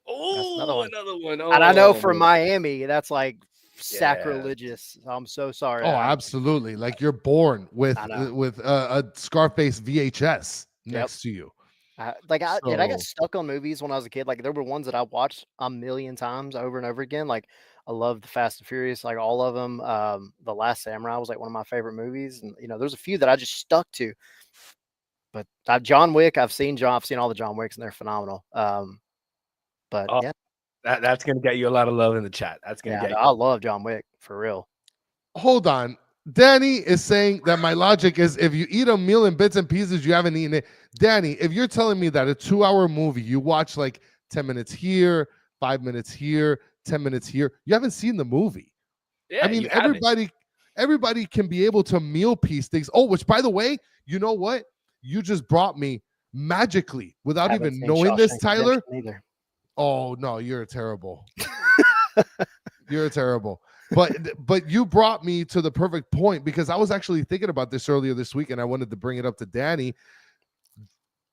Oh, another one. And I know Oh. from Miami, that's like sacrilegious. I'm so sorry. Oh, absolutely. Like you're born with I know. a Scarface VHS next to you. I got So- stuck on movies when I was a kid. Like there were ones that I watched a million times over and over again. Like I love the Fast and Furious, like all of them. The Last Samurai was like one of my favorite movies, and there's a few that I just stuck to. But John Wick, I've seen all the John Wicks, and they're phenomenal. But Oh, yeah, that's gonna get you a lot of love in the chat. That's gonna get you. I love John Wick for real. Hold on. Danny is saying that my logic is if you eat a meal in bits and pieces, you haven't eaten it. Danny, if you're telling me that a 2-hour movie, you watch like 10 minutes here, 5 minutes here, 10 minutes here, you haven't seen the movie. Yeah, I mean, you haven't. everybody can be able to meal piece things. Oh, which by the way, you know what? You just brought me magically without Haven't even seen knowing this, Shawshank Tyler. Redemption either. Oh no, you're terrible. You're terrible. But you brought me to the perfect point because I was actually thinking about this earlier this week and I wanted to bring it up to Danny.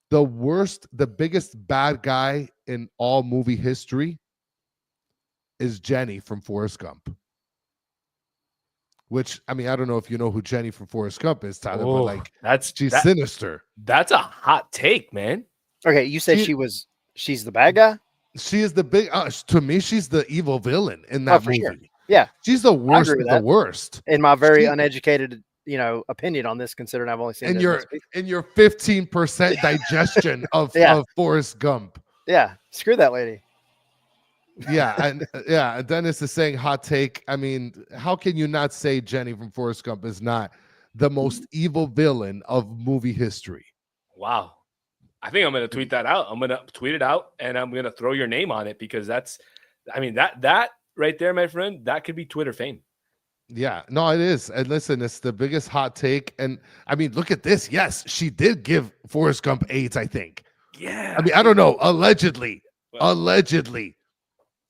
The biggest bad guy in all movie history is Jenny from Forrest Gump. Which, I mean, I don't know if you know who Jenny from Forrest Gump is, Tyler, but like she's sinister. That's a hot take, man. Okay, you said she's the bad guy? She is the big to me, she's the evil villain in that movie. Sure. Yeah. She's the worst of the worst. In my very uneducated, opinion on this, considering I've only seen in your 15% digestion of Forrest Gump. Yeah, screw that lady. And Dennis is saying hot take. I mean, how can you not say Jenny from Forrest Gump is not the most evil villain of movie history? Wow. I think I'm gonna tweet that out. I'm gonna tweet it out and I'm gonna throw your name on it because that right there, my friend, that could be Twitter fame. Yeah, no, it is. And listen, it's the biggest hot take. And I mean, look at this. Yes, she did give Forrest Gump AIDS, I think. Yeah. I mean, I don't know. Allegedly. Allegedly.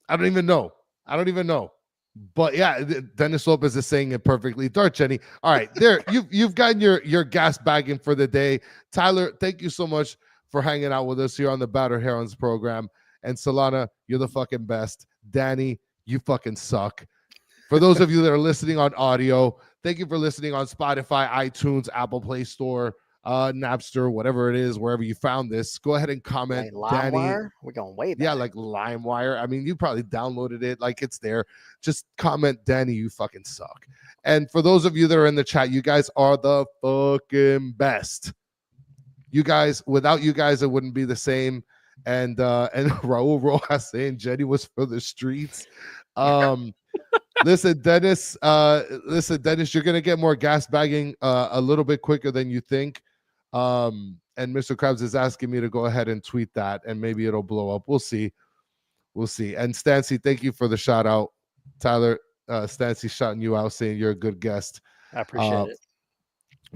I don't even know. But yeah, Dennis Lopez is saying it perfectly. Dart Jenny. All right, there. You've gotten your gas bagging for the day. Tyler, thank you so much for hanging out with us here on the Battered Herons program. And Solana, you're the fucking best. Danny, you fucking suck. For those of you that are listening on audio, thank you for listening on Spotify, iTunes, Apple Play Store, Napster, whatever it is, wherever you found this. Go ahead and comment. Like LimeWire? We're going way back. Yeah, like LimeWire. I mean, you probably downloaded it. Like it's there. Just comment, Danny, you fucking suck. And for those of you that are in the chat, you guys are the fucking best. You guys, without you guys, it wouldn't be the same. and Raul Rojas saying Jenny was for the streets. Listen, Dennis, you're gonna get more gas bagging a little bit quicker than you think. And Mr. Krabs is asking me to go ahead and tweet that, and maybe it'll blow up. We'll see. And Stancy, thank you for the shout out. Tyler, Stancy shouting you out, saying you're a good guest. I appreciate it.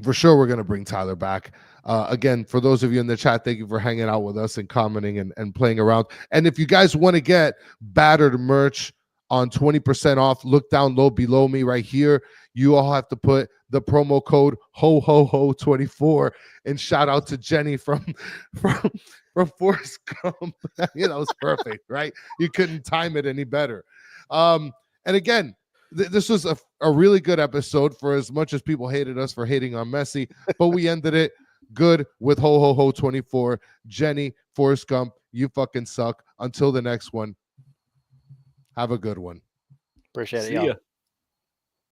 For sure, we're gonna bring Tyler back. Again, for those of you in the chat, thank you for hanging out with us and commenting and playing around. And if you guys want to get Battered merch on 20% off, look down low below me right here. You all have to put the promo code HO24. And shout out to Jenny from Forrest Gump. It's perfect, right? You couldn't time it any better. And again, this was a really good episode, for as much as people hated us for hating on Messi, but we ended it good with HO24. Jenny, Forrest Gump, you fucking suck. Until the next one, have a good one. Appreciate it, See y'all. ya.